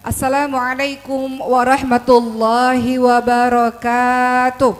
Assalamualaikum warahmatullahi wabarakatuh.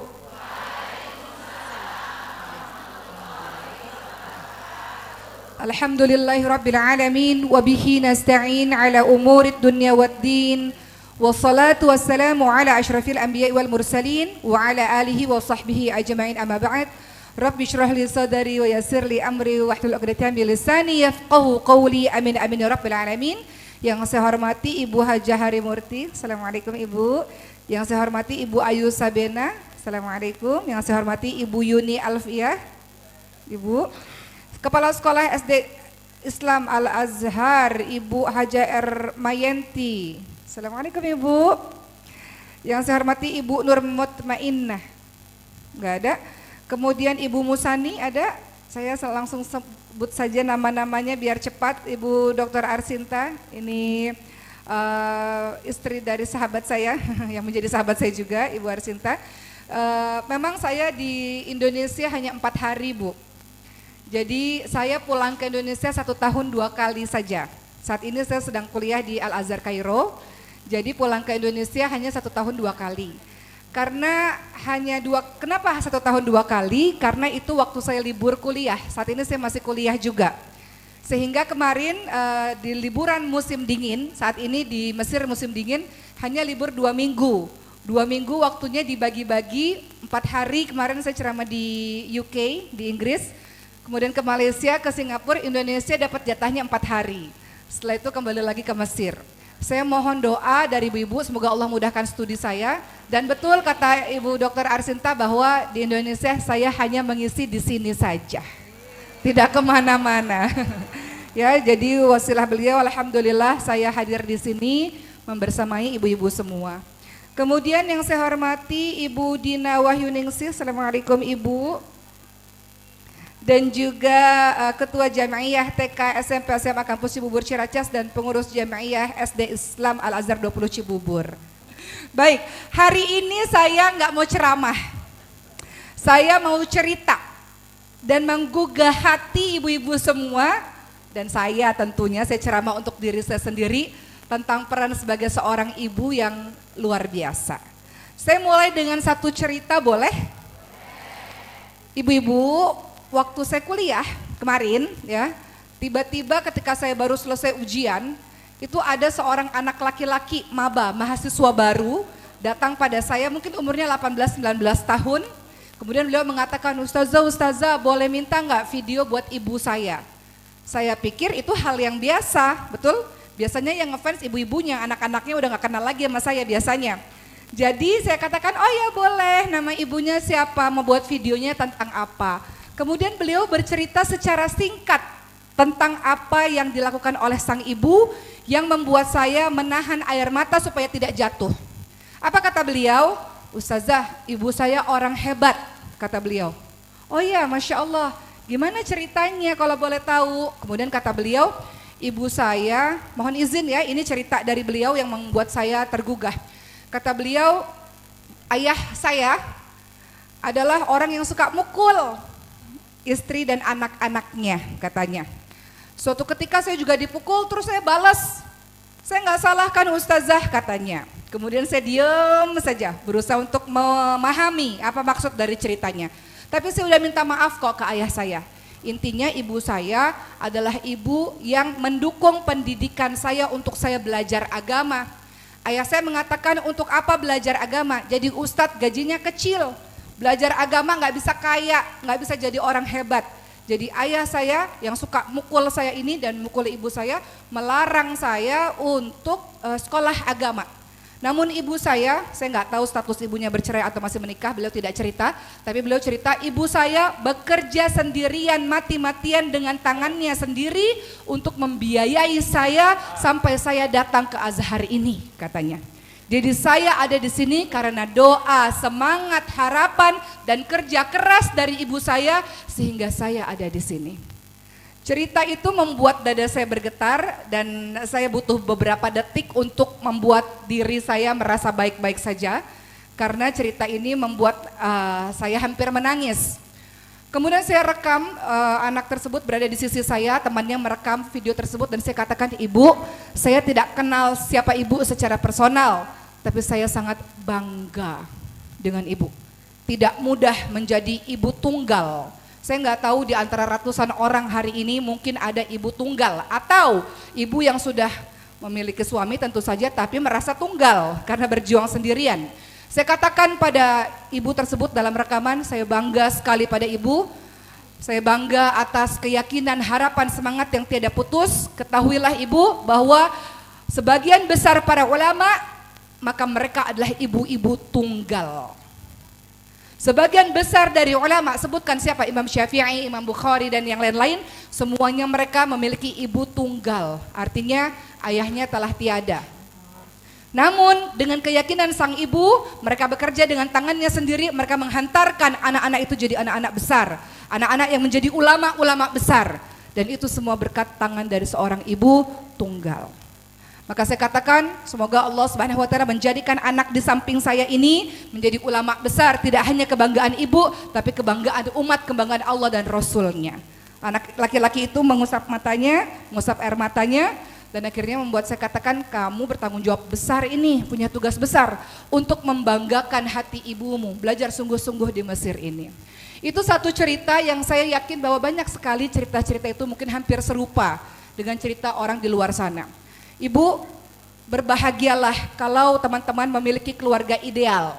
Alhamdulillahi rabbil alamin wa bihi nasta'in ala umurid dunya waddin. Wassalatu wassalamu ala asyrafil anbiya'i wal mursalin wa ala alihi wa sahbihi ajma'in, amma ba'd. Rabbi syrah li sadari wa yassir li amri wa hlul 'uqdatam min lisani yafqahu qawli. Amin amin ya rabbil alamin. Yang saya hormati Ibu Hajah Harimurti, Assalamualaikum Ibu. Yang saya hormati Ibu Ayu Sabena, Assalamualaikum. Yang saya hormati Ibu Yuni Alfiah, Ibu. Kepala Sekolah SD Islam Al-Azhar, Ibu Haja R. Mayanti, Assalamualaikum Ibu. Yang saya hormati Ibu Nur Mutmainnah, enggak ada. Kemudian Ibu Musani ada, saya langsung sebut saja nama-namanya biar cepat. Ibu Dr. Arsinta, ini istri dari sahabat saya yang menjadi sahabat saya juga, Ibu Arsinta. Memang saya di Indonesia hanya 4 hari Bu. Jadi saya pulang ke Indonesia 1 tahun 2 kali saja. Saat ini saya sedang kuliah di Al-Azhar Kairo. Jadi pulang ke Indonesia hanya 1 tahun 2 kali. Karena kenapa 1 tahun 2 kali? Karena itu waktu saya libur kuliah. Saat ini saya masih kuliah juga. Sehingga kemarin di liburan musim dingin, saat ini di Mesir musim dingin hanya libur 2 minggu. 2 minggu waktunya dibagi-bagi 4 hari. Kemarin saya ceramah di UK, di Inggris. Kemudian ke Malaysia, ke Singapura, Indonesia dapat jatahnya 4 hari. Setelah itu kembali lagi ke Mesir. Saya mohon doa dari ibu-ibu, semoga Allah mudahkan studi saya. Dan betul kata Ibu Dr. Arsinta bahwa di Indonesia saya hanya mengisi di sini saja, tidak kemana-mana. Ya, jadi wasilah beliau, alhamdulillah saya hadir di sini membersamai ibu-ibu semua. Kemudian yang saya hormati Ibu Dina Wahyuningsih, Assalamualaikum Ibu. Dan juga Ketua Jamiah TK SMP SMA Kampus Cibubur Ciracas dan pengurus Jamiah SD Islam Al-Azhar 20 Cibubur. Baik, hari ini saya nggak mau ceramah, saya mau cerita dan menggugah hati ibu-ibu semua. Dan saya tentunya saya ceramah untuk diri saya sendiri tentang peran sebagai seorang ibu yang luar biasa. Saya mulai dengan satu cerita, boleh? Ibu-ibu, waktu saya kuliah kemarin ya, tiba-tiba ketika saya baru selesai ujian, itu ada seorang anak laki-laki maba, mahasiswa baru, datang pada saya mungkin umurnya 18-19 tahun. Kemudian beliau mengatakan, Ustazah boleh minta nggak video buat ibu saya? Saya pikir itu hal yang biasa, betul? Biasanya yang ngefans ibu-ibunya, anak-anaknya udah nggak kenal lagi sama saya biasanya. Jadi saya katakan, oh ya boleh, nama ibunya siapa, mau buat videonya tentang apa? Kemudian beliau bercerita secara singkat tentang apa yang dilakukan oleh sang ibu yang membuat saya menahan air mata supaya tidak jatuh. Apa kata beliau? Ustazah, ibu saya orang hebat, kata beliau. Oh iya, Masya Allah, gimana ceritanya kalau boleh tahu? Kemudian kata beliau, ibu saya, mohon izin ya, ini cerita dari beliau yang membuat saya tergugah. Kata beliau, ayah saya adalah orang yang suka mukul istri dan anak-anaknya, katanya. Suatu ketika saya juga dipukul, terus saya balas. Saya nggak salahkan Ustazah, katanya. Kemudian saya diam saja, berusaha untuk memahami apa maksud dari ceritanya. Tapi saya udah minta maaf kok ke ayah saya. Intinya ibu saya adalah ibu yang mendukung pendidikan saya untuk saya belajar agama. Ayah saya mengatakan, untuk apa belajar agama? Jadi ustadz gajinya kecil. Belajar agama nggak bisa kaya, nggak bisa jadi orang hebat. Jadi ayah saya yang suka mukul saya ini dan mukul ibu saya melarang saya untuk sekolah agama. Namun ibu saya nggak tahu status ibunya bercerai atau masih menikah, beliau tidak cerita. Tapi beliau cerita ibu saya bekerja sendirian, mati-matian dengan tangannya sendiri untuk membiayai saya sampai saya datang ke Azhar ini, katanya. Jadi saya ada di sini karena doa, semangat, harapan, dan kerja keras dari ibu saya sehingga saya ada di sini. Cerita itu membuat dada saya bergetar dan saya butuh beberapa detik untuk membuat diri saya merasa baik-baik saja. Karena cerita ini membuat saya hampir menangis. Kemudian saya rekam anak tersebut berada di sisi saya, temannya merekam video tersebut dan saya katakan, Ibu, saya tidak kenal siapa Ibu secara personal, tapi saya sangat bangga dengan Ibu. Tidak mudah menjadi ibu tunggal. Saya nggak tahu di antara ratusan orang hari ini mungkin ada ibu tunggal atau ibu yang sudah memiliki suami tentu saja tapi merasa tunggal karena berjuang sendirian. Saya katakan pada ibu tersebut dalam rekaman, saya bangga sekali pada ibu. Saya bangga atas keyakinan, harapan, semangat yang tiada putus. Ketahuilah ibu bahwa sebagian besar para ulama, maka mereka adalah ibu-ibu tunggal. Sebagian besar dari ulama, sebutkan siapa, Imam Syafi'i, Imam Bukhari dan yang lain-lain, semuanya mereka memiliki ibu tunggal. Artinya ayahnya telah tiada. Namun dengan keyakinan sang ibu, mereka bekerja dengan tangannya sendiri, mereka menghantarkan anak-anak itu jadi anak-anak besar, anak-anak yang menjadi ulama-ulama besar, dan itu semua berkat tangan dari seorang ibu tunggal. Maka saya katakan semoga Allah Subhanahu wa taala menjadikan anak di samping saya ini menjadi ulama besar, tidak hanya kebanggaan ibu, tapi kebanggaan umat, kebanggaan Allah dan Rasulnya. Anak laki-laki itu mengusap matanya, mengusap air matanya, dan akhirnya membuat saya katakan, kamu bertanggung jawab besar ini, punya tugas besar untuk membanggakan hati ibumu, belajar sungguh-sungguh di Mesir ini. Itu satu cerita yang saya yakin bahwa banyak sekali cerita-cerita itu mungkin hampir serupa dengan cerita orang di luar sana. Ibu, berbahagialah kalau teman-teman memiliki keluarga ideal.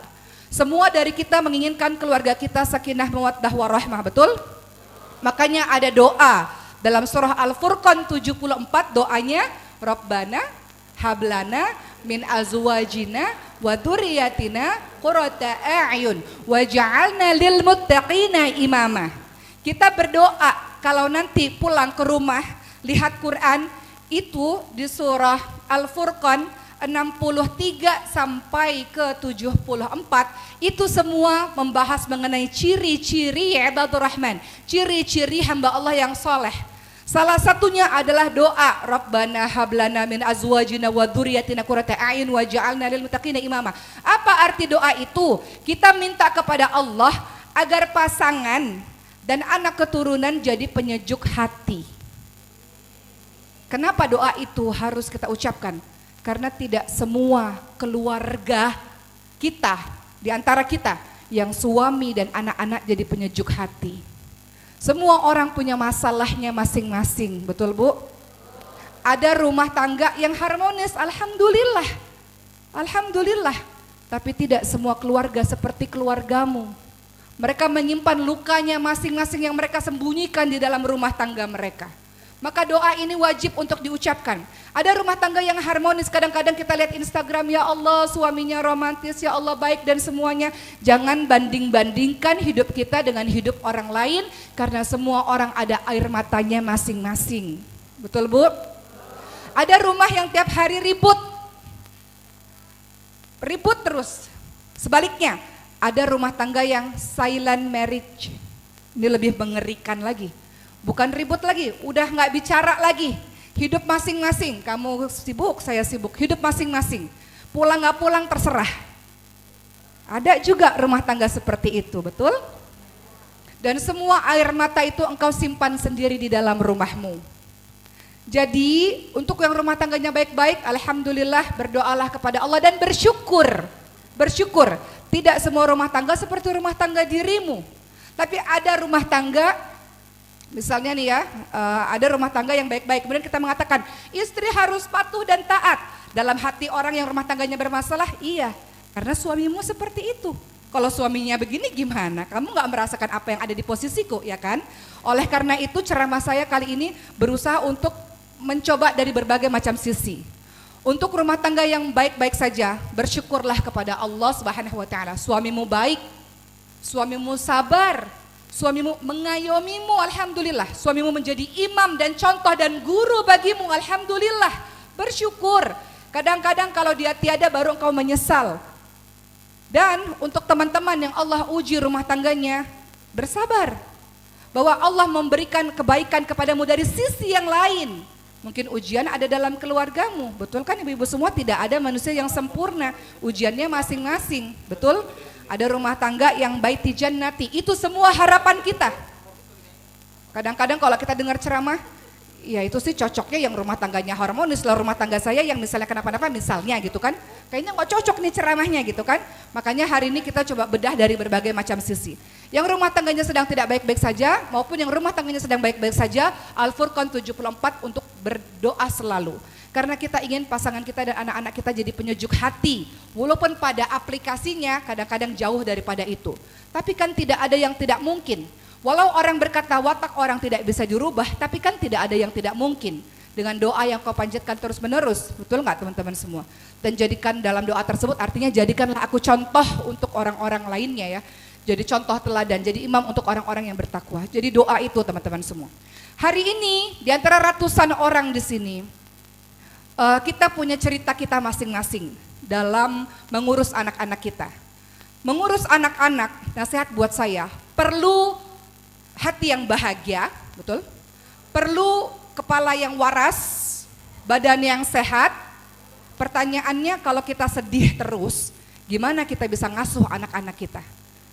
Semua dari kita menginginkan keluarga kita sakinah mawaddah warahmah, betul? Makanya ada doa dalam surah Al-Furqan 74, doanya Rabbana hablana min azwajina wa dzurriyyatina qurrata a'yun waj'alna lil muttaqina imama. Kita berdoa kalau nanti pulang ke rumah lihat Quran itu di surah Al-Furqan 63 sampai ke 74, itu semua membahas mengenai ciri-ciri ibadur rahman, ciri-ciri hamba Allah yang soleh. Salah satunya adalah doa Rabbana hablana min azwajina wa dzurriyyatina qurrata a'yun waj'alna lil muttaqina imama. Apa arti doa itu? Kita minta kepada Allah agar pasangan dan anak keturunan jadi penyejuk hati. Kenapa doa itu harus kita ucapkan? Karena tidak semua keluarga kita, di antara kita, yang suami dan anak-anak jadi penyejuk hati. Semua orang punya masalahnya masing-masing, betul Bu? Ada rumah tangga yang harmonis, alhamdulillah. Alhamdulillah. Tapi tidak semua keluarga seperti keluargamu. Mereka menyimpan lukanya masing-masing yang mereka sembunyikan di dalam rumah tangga mereka. Maka doa ini wajib untuk diucapkan. Ada rumah tangga yang harmonis, kadang-kadang kita lihat Instagram, ya Allah suaminya romantis, ya Allah baik dan semuanya. Jangan banding-bandingkan hidup kita dengan hidup orang lain, karena semua orang ada air matanya masing-masing. Betul Bu? Ada rumah yang tiap hari ribut terus. Sebaliknya, ada rumah tangga yang silent marriage. Ini lebih mengerikan lagi. Bukan ribut lagi, udah nggak bicara lagi. Hidup masing-masing, kamu sibuk, saya sibuk, hidup masing-masing. Pulang nggak pulang terserah. Ada juga rumah tangga seperti itu, betul? Dan semua air mata itu engkau simpan sendiri di dalam rumahmu. Jadi untuk yang rumah tangganya baik-baik, alhamdulillah, berdoalah kepada Allah dan bersyukur. Bersyukur, tidak semua rumah tangga seperti rumah tangga dirimu. Tapi ada rumah tangga, misalnya nih ya, ada rumah tangga yang baik-baik, kemudian kita mengatakan istri harus patuh dan taat. Dalam hati orang yang rumah tangganya bermasalah, iya, karena suamimu seperti itu. Kalau suaminya begini gimana? Kamu gak merasakan apa yang ada di posisiku, ya kan? Oleh karena itu ceramah saya kali ini berusaha untuk mencoba dari berbagai macam sisi. Untuk rumah tangga yang baik-baik saja, bersyukurlah kepada Allah Subhanahu wa taala. Suamimu baik, suamimu sabar, suamimu mengayomimu, alhamdulillah. Suamimu menjadi imam dan contoh dan guru bagimu, alhamdulillah. Bersyukur. Kadang-kadang kalau dia tiada baru engkau menyesal. Dan untuk teman-teman yang Allah uji rumah tangganya, bersabar. Bahwa Allah memberikan kebaikan kepadamu dari sisi yang lain. Mungkin ujian ada dalam keluargamu, betul kan ibu-ibu semua? Tidak ada manusia yang sempurna, ujiannya masing-masing, betul? Ada rumah tangga yang baiti jannati, itu semua harapan kita. Kadang-kadang kalau kita dengar ceramah, ya itu sih cocoknya yang rumah tangganya harmonis, lah rumah tangga saya yang misalnya kenapa-napa misalnya gitu kan. Kayaknya nggak cocok nih ceramahnya gitu kan. Makanya hari ini kita coba bedah dari berbagai macam sisi. Yang rumah tangganya sedang tidak baik-baik saja maupun yang rumah tangganya sedang baik-baik saja, Al-Furqan 74 untuk berdoa selalu. Karena kita ingin pasangan kita dan anak-anak kita jadi penyejuk hati. Walaupun pada aplikasinya kadang-kadang jauh daripada itu. Tapi kan tidak ada yang tidak mungkin. Walau orang berkata watak orang tidak bisa dirubah, tapi kan tidak ada yang tidak mungkin. Dengan doa yang kau panjatkan terus menerus, betul nggak teman-teman semua? Dan jadikan dalam doa tersebut artinya jadikanlah aku contoh untuk orang-orang lainnya ya. Jadi contoh teladan, jadi imam untuk orang-orang yang bertakwa. Jadi doa itu teman-teman semua. Hari ini di antara ratusan orang di sini, kita punya cerita kita masing-masing dalam mengurus anak-anak kita. Mengurus anak-anak, nasihat buat saya, perlu hati yang bahagia, betul? Perlu kepala yang waras, badan yang sehat. Pertanyaannya kalau kita sedih terus, gimana kita bisa ngasuh anak-anak kita?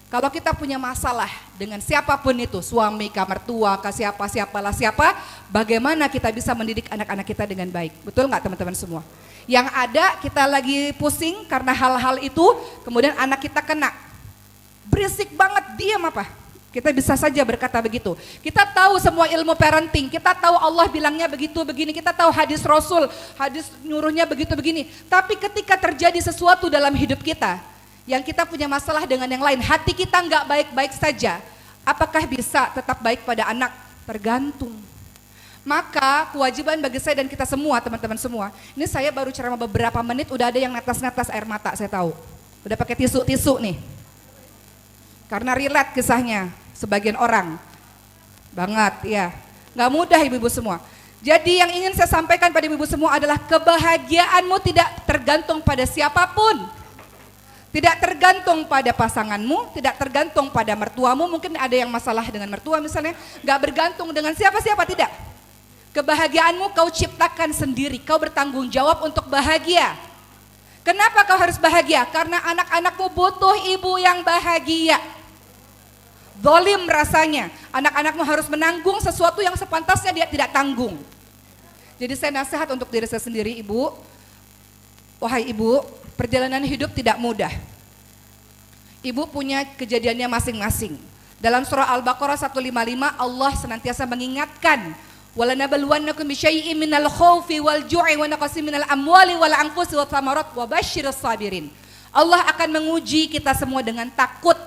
Kalau kita punya masalah dengan siapapun itu, suami, mertua, siapa, bagaimana kita bisa mendidik anak-anak kita dengan baik? Betul nggak teman-teman semua? Yang ada kita lagi pusing karena hal-hal itu, kemudian anak kita kena. Berisik banget, diam apa? Kita bisa saja berkata begitu. Kita tahu semua ilmu parenting, kita tahu Allah bilangnya begitu begini, kita tahu hadis Rasul, hadis nyuruhnya begitu begini. Tapi ketika terjadi sesuatu dalam hidup kita, yang kita punya masalah dengan yang lain, hati kita nggak baik-baik saja, apakah bisa tetap baik pada anak? Tergantung. Maka kewajiban bagi saya dan kita semua, teman-teman semua, ini saya baru ceramah beberapa menit, udah ada yang netes-netes air mata, saya tahu. Udah pakai tisu-tisu nih. Karena relate kisahnya, sebagian orang. Banget, ya. Nggak mudah ibu-ibu semua. Jadi yang ingin saya sampaikan pada ibu-ibu semua adalah kebahagiaanmu tidak tergantung pada siapapun. Tidak tergantung pada pasanganmu, tidak tergantung pada mertuamu, mungkin ada yang masalah dengan mertua misalnya, nggak bergantung dengan siapa-siapa, tidak. Kebahagiaanmu kau ciptakan sendiri, kau bertanggung jawab untuk bahagia. Kenapa kau harus bahagia? Karena anak-anakmu butuh ibu yang bahagia. Zalim rasanya, anak-anakmu harus menanggung sesuatu yang sepantasnya dia tidak tanggung. Jadi saya nasihat untuk diri saya sendiri, ibu, wahai ibu, perjalanan hidup tidak mudah. Ibu punya kejadiannya masing-masing. Dalam surah Al-Baqarah 155 Allah senantiasa mengingatkan, walanabluwannakum bisyai'in minal khaufi wal ju'i wa naqsin minal amwali wal anfusi wat thamarat wa basyirus sabirin. Allah akan menguji kita semua dengan takut.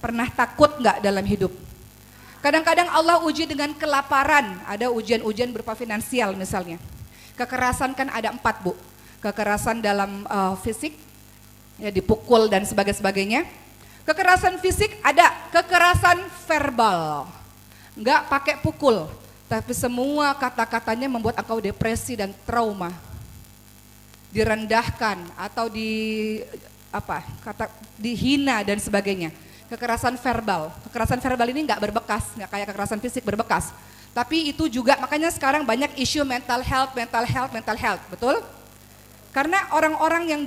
Pernah takut enggak dalam hidup? Kadang-kadang Allah uji dengan kelaparan, ada ujian-ujian berupa finansial misalnya. Kekerasan kan ada 4 bu. Kekerasan dalam fisik, ya dipukul dan sebagainya. Kekerasan fisik ada, kekerasan verbal, enggak pakai pukul, tapi semua kata-katanya membuat engkau depresi dan trauma, direndahkan atau dihina dan sebagainya. Kekerasan verbal ini enggak berbekas, enggak kayak kekerasan fisik berbekas. Tapi itu juga makanya sekarang banyak isu mental health, betul? Karena orang-orang yang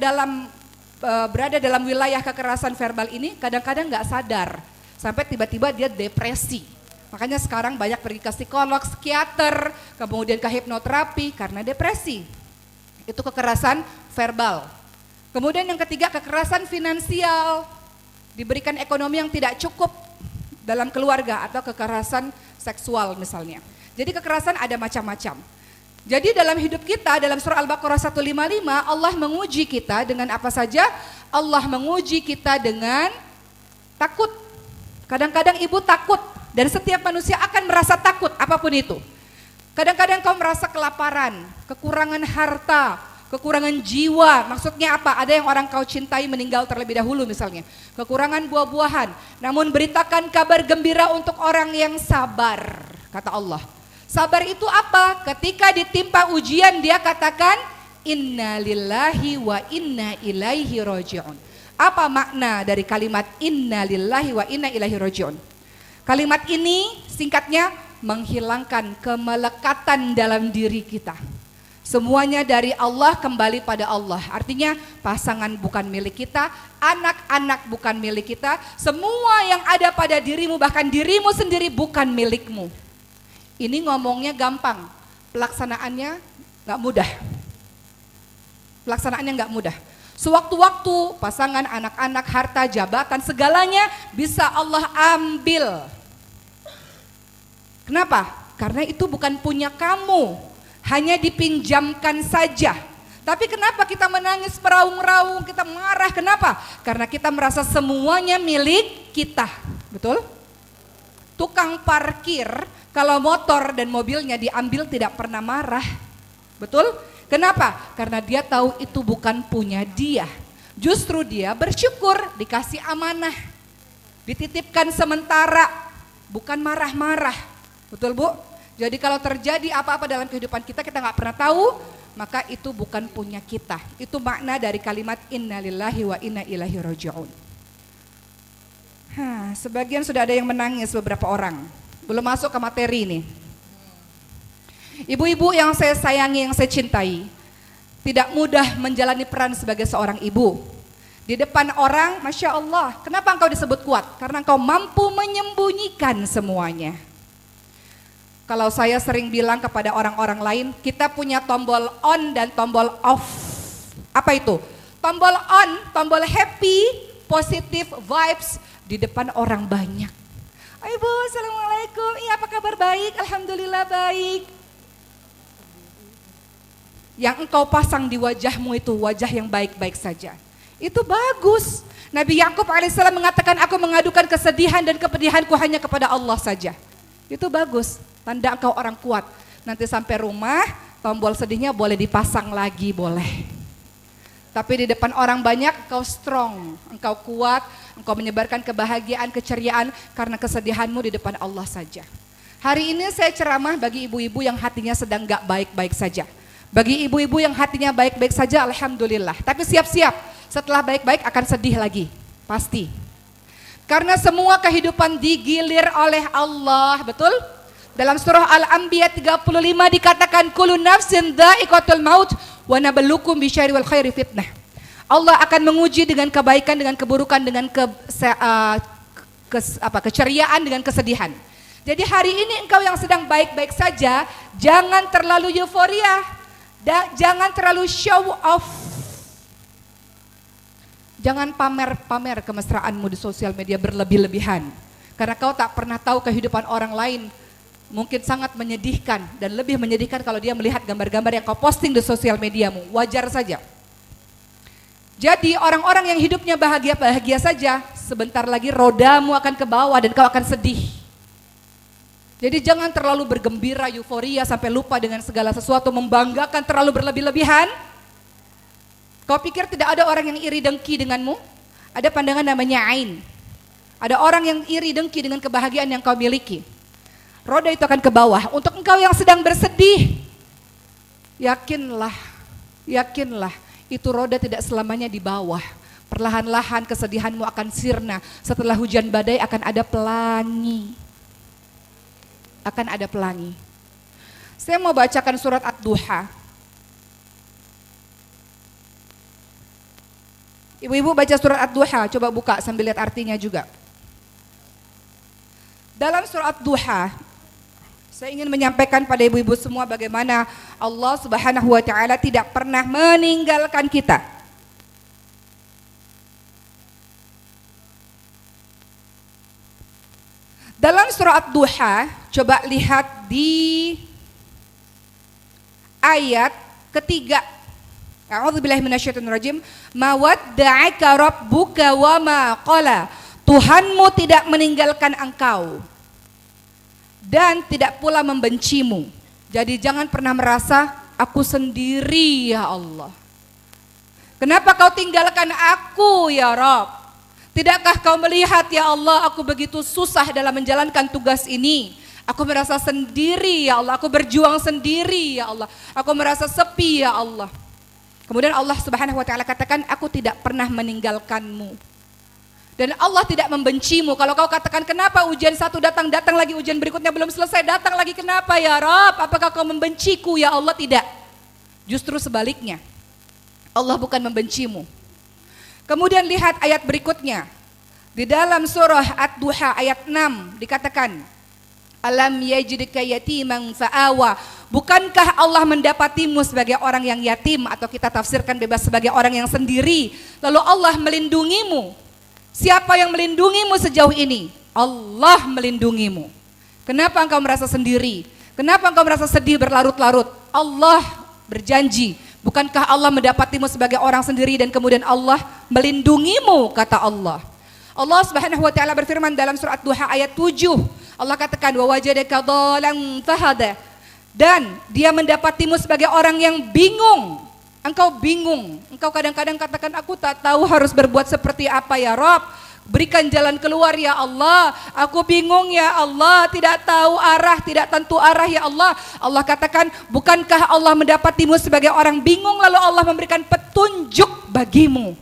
berada dalam wilayah kekerasan verbal ini kadang-kadang nggak sadar sampai tiba-tiba dia depresi. Makanya sekarang banyak pergi ke psikolog, psikiater, kemudian ke hipnoterapi karena depresi. Itu kekerasan verbal. Kemudian yang ketiga kekerasan finansial, diberikan ekonomi yang tidak cukup dalam keluarga atau kekerasan seksual misalnya. Jadi kekerasan ada macam-macam. Jadi dalam hidup kita, dalam surah Al-Baqarah 155, Allah menguji kita dengan apa saja? Allah menguji kita dengan takut. Kadang-kadang ibu takut, dan setiap manusia akan merasa takut, apapun itu. Kadang-kadang kau merasa kelaparan, kekurangan harta, kekurangan jiwa. Maksudnya apa? Ada yang orang kau cintai meninggal terlebih dahulu misalnya. Kekurangan buah-buahan. Namun beritakan kabar gembira untuk orang yang sabar, kata Allah. Sabar itu apa? Ketika ditimpa ujian dia katakan inna lillahi wa inna ilaihi raji'un. Apa makna dari kalimat inna lillahi wa inna ilaihi raji'un? Kalimat ini singkatnya menghilangkan kemelekatan dalam diri kita. Semuanya dari Allah kembali pada Allah. Artinya pasangan bukan milik kita, anak-anak bukan milik kita, semua yang ada pada dirimu bahkan dirimu sendiri bukan milikmu. Ini ngomongnya gampang, pelaksanaannya nggak mudah. Pelaksanaannya nggak mudah. Sewaktu-waktu pasangan, anak-anak, harta, jabatan, segalanya bisa Allah ambil. Kenapa? Karena itu bukan punya kamu, hanya dipinjamkan saja. Tapi kenapa kita menangis meraung-raung, kita marah, kenapa? Karena kita merasa semuanya milik kita, betul? Tukang parkir kalau motor dan mobilnya diambil tidak pernah marah, betul? Kenapa? Karena dia tahu itu bukan punya dia. Justru dia bersyukur dikasih amanah, dititipkan sementara, bukan marah-marah, betul Bu? Jadi kalau terjadi apa-apa dalam kehidupan kita, kita nggak pernah tahu, maka itu bukan punya kita. Itu makna dari kalimat innalillahi wa inna ilaihi raji'un. Sebagian sudah ada yang menangis, beberapa orang. Belum masuk ke materi ini. Ibu-ibu yang saya sayangi, yang saya cintai, tidak mudah menjalani peran sebagai seorang ibu. Di depan orang, Masya Allah, kenapa engkau disebut kuat? Karena engkau mampu menyembunyikan semuanya. Kalau saya sering bilang kepada orang-orang lain, kita punya tombol on dan tombol off. Apa itu? Tombol on, tombol happy, positive vibes di depan orang banyak. Ibu, assalamualaikum. Iya, apa kabar? Baik, alhamdulillah baik. Yang engkau pasang di wajahmu itu wajah yang baik-baik saja. Itu bagus. Nabi Yakub alaihissalam mengatakan, aku mengadukan kesedihan dan kepedihanku hanya kepada Allah saja. Itu bagus. Tanda engkau orang kuat. Nanti sampai rumah, tombol sedihnya boleh dipasang lagi, boleh. Tapi di depan orang banyak, engkau strong, engkau kuat, engkau menyebarkan kebahagiaan, keceriaan karena kesedihanmu di depan Allah saja. Hari ini saya ceramah bagi ibu-ibu yang hatinya sedang gak baik-baik saja. Bagi ibu-ibu yang hatinya baik-baik saja, alhamdulillah. Tapi siap-siap, setelah baik-baik akan sedih lagi, pasti. Karena semua kehidupan digilir oleh Allah, betul? Dalam surah Al-Anbiya 35 dikatakan kullu nafsin dha'iqatul maut wa nabluukum bisyarri wal khairi fitnah. Allah akan menguji dengan kebaikan, dengan keburukan, dengan keceriaan, dengan kesedihan. Jadi hari ini engkau yang sedang baik-baik saja, jangan terlalu euforia, jangan terlalu show off. Jangan pamer-pamer kemesraanmu di sosial media berlebih-lebihan. Karena kau tak pernah tahu kehidupan orang lain. Mungkin sangat menyedihkan dan lebih menyedihkan kalau dia melihat gambar-gambar yang kau posting di sosial mediamu. Wajar saja. Jadi orang-orang yang hidupnya bahagia-bahagia saja, sebentar lagi rodamu akan ke bawah dan kau akan sedih. Jadi jangan terlalu bergembira, euforia sampai lupa dengan segala sesuatu, membanggakan terlalu berlebih-lebihan. Kau pikir tidak ada orang yang iri dengki denganmu? Ada pandangan namanya ain. Ada orang yang iri dengki dengan kebahagiaan yang kau miliki. Roda itu akan ke bawah. Untuk engkau yang sedang bersedih, yakinlah, itu roda tidak selamanya di bawah. Perlahan-lahan kesedihanmu akan sirna. Setelah hujan badai akan ada pelangi. Saya mau bacakan surat Ad-Duha. Ibu-ibu baca surat Ad-Duha, coba buka sambil lihat artinya juga. Dalam surat Ad-Duha, saya ingin menyampaikan pada ibu-ibu semua bagaimana Allah Subhanahu wa Ta'ala tidak pernah meninggalkan kita. Dalam surah Ad-Duha, coba lihat di ayat ketiga. A'udzubillahi minasyaitonirrajim. Ma wadda'aka rabbuka wa ma qala. Tuhanmu tidak meninggalkan engkau dan tidak pula membencimu. Jadi jangan pernah merasa aku sendiri ya Allah. Kenapa kau tinggalkan aku ya Rabb? Tidakkah kau melihat ya Allah aku begitu susah dalam menjalankan tugas ini. Aku merasa sendiri ya Allah, aku berjuang sendiri ya Allah. Aku merasa sepi ya Allah. Kemudian Allah Subhanahu wa Ta'ala katakan aku tidak pernah meninggalkanmu. Dan Allah tidak membencimu. Kalau kau katakan kenapa ujian satu datang lagi ujian berikutnya belum selesai, datang lagi kenapa ya Rabb? Apakah kau membenciku ya Allah? Tidak. Justru sebaliknya. Allah bukan membencimu. Kemudian lihat ayat berikutnya. Di dalam surah Ad-Duha ayat 6 dikatakan Alam yajidka yatiman fa'awa. Bukankah Allah mendapatimu sebagai orang yang yatim, atau kita tafsirkan bebas sebagai orang yang sendiri, lalu Allah melindungimu. Siapa yang melindungimu sejauh ini? Allah melindungimu. Kenapa engkau merasa sendiri? Kenapa engkau merasa sedih berlarut-larut? Allah berjanji, bukankah Allah mendapatimu sebagai orang sendiri dan kemudian Allah melindungimu, kata Allah. Allah Subhanahu wa taala berfirman dalam surat Duha ayat 7. Allah katakan wa wajadaka dhalan fahada. Dan dia mendapatimu sebagai orang yang bingung. Engkau bingung. Engkau kadang-kadang katakan, aku tak tahu harus berbuat seperti apa ya Rabb. Berikan jalan keluar ya Allah. Aku bingung ya Allah, tidak tahu arah, tidak tentu arah ya Allah. Allah katakan, bukankah Allah mendapatimu sebagai orang bingung lalu Allah memberikan petunjuk bagimu.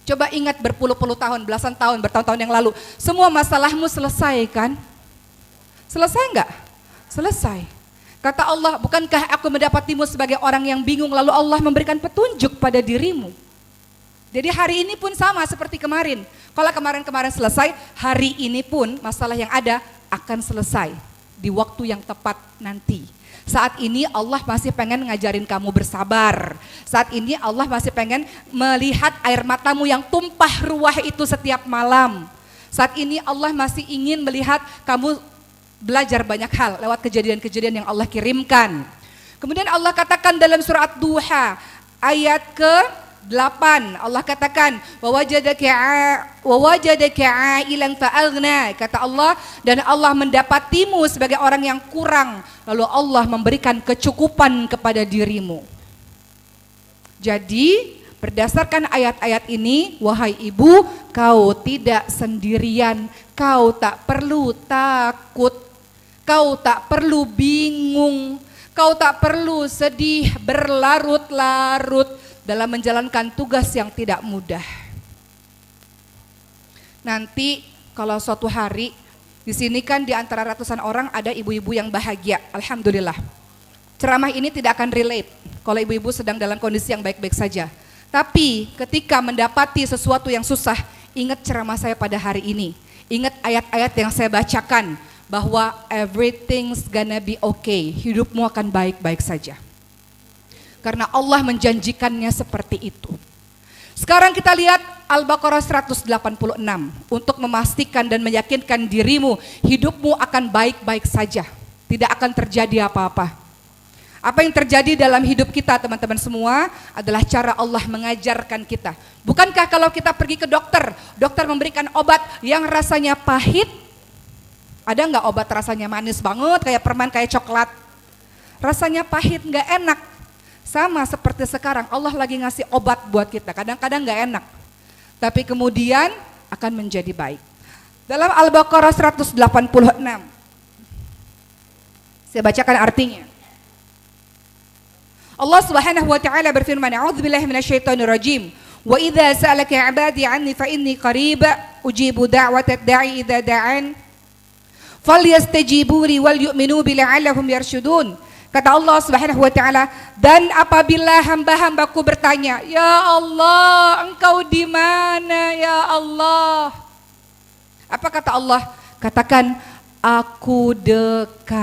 Coba ingat berpuluh-puluh tahun, belasan tahun, bertahun-tahun yang lalu, semua masalahmu selesai kan? Selesai enggak? Selesai. Kata Allah, bukankah aku mendapatimu sebagai orang yang bingung lalu Allah memberikan petunjuk pada dirimu. Jadi hari ini pun sama seperti kemarin. Kalau kemarin-kemarin selesai, hari ini pun masalah yang ada akan selesai di waktu yang tepat nanti. Saat ini Allah masih pengen ngajarin kamu bersabar. Saat ini Allah masih pengen melihat air matamu yang tumpah ruah itu setiap malam. Saat ini Allah masih ingin melihat kamu belajar banyak hal lewat kejadian-kejadian yang Allah kirimkan. Kemudian Allah katakan dalam surat Duha ayat ke-8, Allah katakan wa wajadaka ailan fa'aghna, kata Allah, dan Allah mendapatimu sebagai orang yang kurang lalu Allah memberikan kecukupan kepada dirimu. Jadi berdasarkan ayat-ayat ini, wahai ibu, kau tidak sendirian, kau tak perlu takut, kau tak perlu bingung, kau tak perlu sedih berlarut-larut dalam menjalankan tugas yang tidak mudah. Nanti kalau suatu hari di sini kan di antara ratusan orang ada ibu-ibu yang bahagia, alhamdulillah. Ceramah ini tidak akan relate kalau ibu-ibu sedang dalam kondisi yang baik-baik saja. Tapi ketika mendapati sesuatu yang susah, ingat ceramah saya pada hari ini. Ingat ayat-ayat yang saya bacakan bahwa everything's gonna be okay. Hidupmu akan baik-baik saja. Karena Allah menjanjikannya seperti itu. Sekarang kita lihat Al-Baqarah 186 untuk memastikan dan meyakinkan dirimu hidupmu akan baik-baik saja. Tidak akan terjadi apa-apa. Apa yang terjadi dalam hidup kita teman-teman semua adalah cara Allah mengajarkan kita. Bukankah kalau kita pergi ke dokter, dokter memberikan obat yang rasanya pahit? Ada nggak obat rasanya manis banget kayak permen, kayak coklat? Rasanya pahit, nggak enak. Sama seperti sekarang Allah lagi ngasih obat buat kita, kadang-kadang nggak enak. Tapi kemudian akan menjadi baik. Dalam Al-Baqarah 186, saya bacakan artinya. Allah Subhanahu wa taala berfirman, "A'udzubillahi minasyaitonirrajim. Wa idza sa'alaka 'ibadi 'anni fa inni qarib ujibu da'watad da'i idza da'an. Falyastajibu li wal yu'minu bi la'allahum yarshudun." Kata Allah Subhanahu wa taala, dan apabila hamba-hambaku bertanya, "Ya Allah, Engkau di mana ya Allah?" Apa kata Allah? Katakan, "Aku dekat.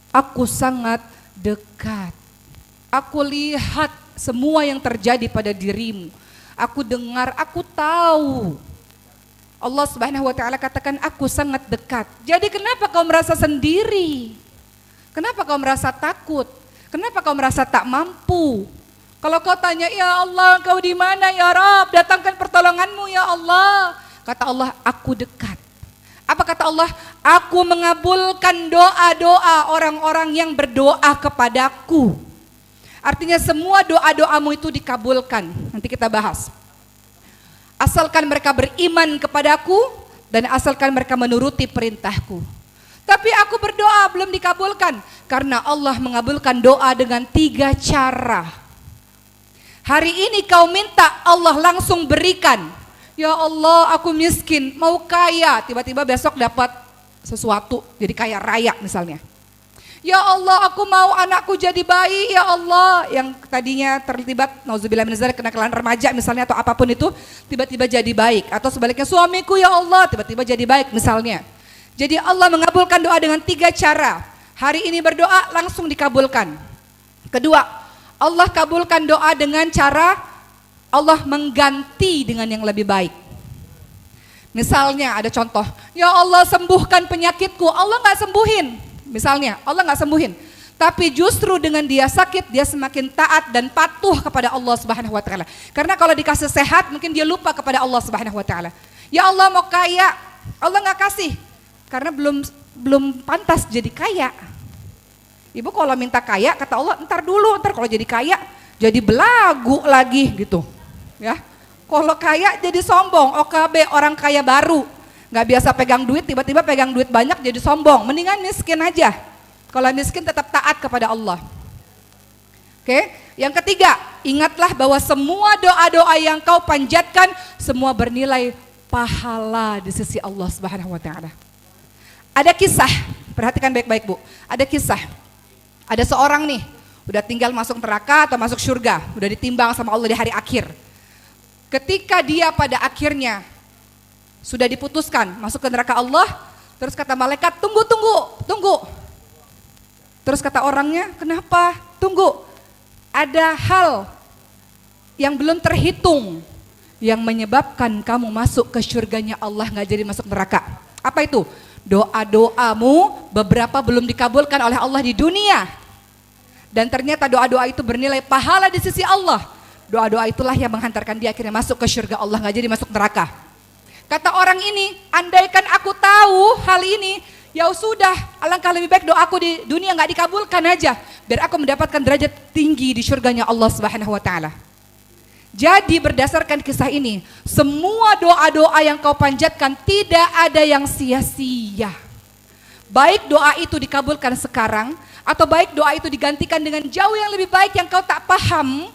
Aku sangat dekat. Aku lihat semua yang terjadi pada dirimu. Aku dengar, aku tahu." Allah Subhanahu wa taala katakan, "Aku sangat dekat." Jadi kenapa kau merasa sendiri? Kenapa kau merasa takut? Kenapa kau merasa tak mampu? Kalau kau tanya, "Ya Allah, Engkau di mana ya Rabb? Datangkan pertolonganmu ya Allah." Kata Allah, "Aku dekat." Apa kata Allah? "Aku mengabulkan doa-doa orang-orang yang berdoa kepadaku." Artinya semua doa-doamu itu dikabulkan. Nanti kita bahas. Asalkan mereka beriman kepadaku dan asalkan mereka menuruti perintahku. Tapi aku berdoa belum dikabulkan karena Allah mengabulkan doa dengan 3 cara. Hari ini kau minta, Allah langsung berikan. Ya Allah, aku miskin, mau kaya, tiba-tiba besok dapat sesuatu, jadi kaya raya misalnya. Ya Allah, aku mau anakku jadi bayi, ya Allah. Yang tadinya terlibat, nauzubillah min dzalik, kenakalan remaja misalnya atau apapun itu, tiba-tiba jadi baik. Atau sebaliknya, suamiku ya Allah, tiba-tiba jadi baik misalnya. Jadi Allah mengabulkan doa dengan 3 cara. Hari ini berdoa langsung dikabulkan. Kedua, Allah kabulkan doa dengan cara Allah mengganti dengan yang lebih baik. Misalnya ada contoh, ya Allah sembuhkan penyakitku, Allah nggak sembuhin. Misalnya, Allah nggak sembuhin, tapi justru dengan dia sakit, dia semakin taat dan patuh kepada Allah Subhanahu Wa Taala. Karena kalau dikasih sehat, mungkin dia lupa kepada Allah Subhanahu Wa Taala. Ya Allah mau kaya, Allah nggak kasih, karena belum pantas jadi kaya. Ibu kalau minta kaya, kata Allah, ntar kalau jadi kaya, jadi belagu lagi gitu, ya. Kalau kaya jadi sombong, OKB orang kaya baru. Nggak biasa pegang duit, tiba-tiba pegang duit banyak jadi sombong. Mendingan miskin aja. Kalau miskin tetap taat kepada Allah. Oke, yang ketiga, ingatlah bahwa semua doa-doa yang kau panjatkan semua bernilai pahala di sisi Allah Subhanahu Wa Taala. Ada kisah, perhatikan baik-baik Bu. Ada kisah, ada seorang nih, udah tinggal masuk neraka atau masuk surga, udah ditimbang sama Allah di hari akhir. Ketika dia pada akhirnya sudah diputuskan masuk ke neraka Allah, terus kata malaikat, tunggu. Terus kata orangnya, kenapa? Tunggu, ada hal yang belum terhitung yang menyebabkan kamu masuk ke surganya Allah, gak jadi masuk neraka. Apa itu? Doa-doamu beberapa belum dikabulkan oleh Allah di dunia. Dan ternyata doa-doa itu bernilai pahala di sisi Allah. Doa-doa itulah yang menghantarkan dia akhirnya masuk ke surga Allah, gak jadi masuk neraka. Kata orang ini, andaikan aku tahu hal ini, ya sudah, alangkah lebih baik doaku di dunia nggak dikabulkan aja, biar aku mendapatkan derajat tinggi di surganya Allah Subhanahu Wa Taala. Jadi berdasarkan kisah ini, semua doa-doa yang kau panjatkan tidak ada yang sia-sia. Baik doa itu dikabulkan sekarang, atau baik doa itu digantikan dengan jauh yang lebih baik yang kau tak paham,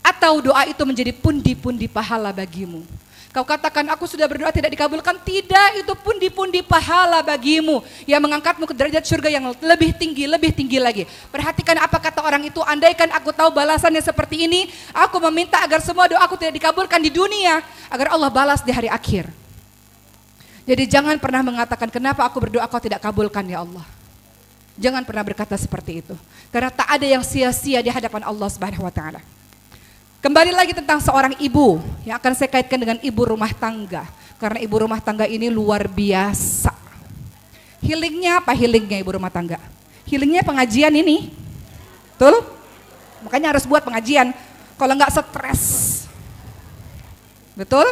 atau doa itu menjadi pundi-pundi pahala bagimu. Kau katakan aku sudah berdoa tidak dikabulkan, tidak, itu pundi-pundi pahala bagimu yang mengangkatmu ke derajat surga yang lebih tinggi lagi. Perhatikan apa kata orang itu, andaikan aku tahu balasannya seperti ini, aku meminta agar semua doaku tidak dikabulkan di dunia, agar Allah balas di hari akhir. Jadi jangan pernah mengatakan kenapa aku berdoa kau tidak kabulkan ya Allah. Jangan pernah berkata seperti itu, karena tak ada yang sia-sia di hadapan Allah Subhanahu Wa Taala. Kembali lagi tentang seorang ibu yang akan saya kaitkan dengan ibu rumah tangga. Karena ibu rumah tangga ini luar biasa. Healingnya apa healingnya ibu rumah tangga? Healingnya pengajian ini. Betul? Makanya harus buat pengajian. Kalau nggak stres. Betul?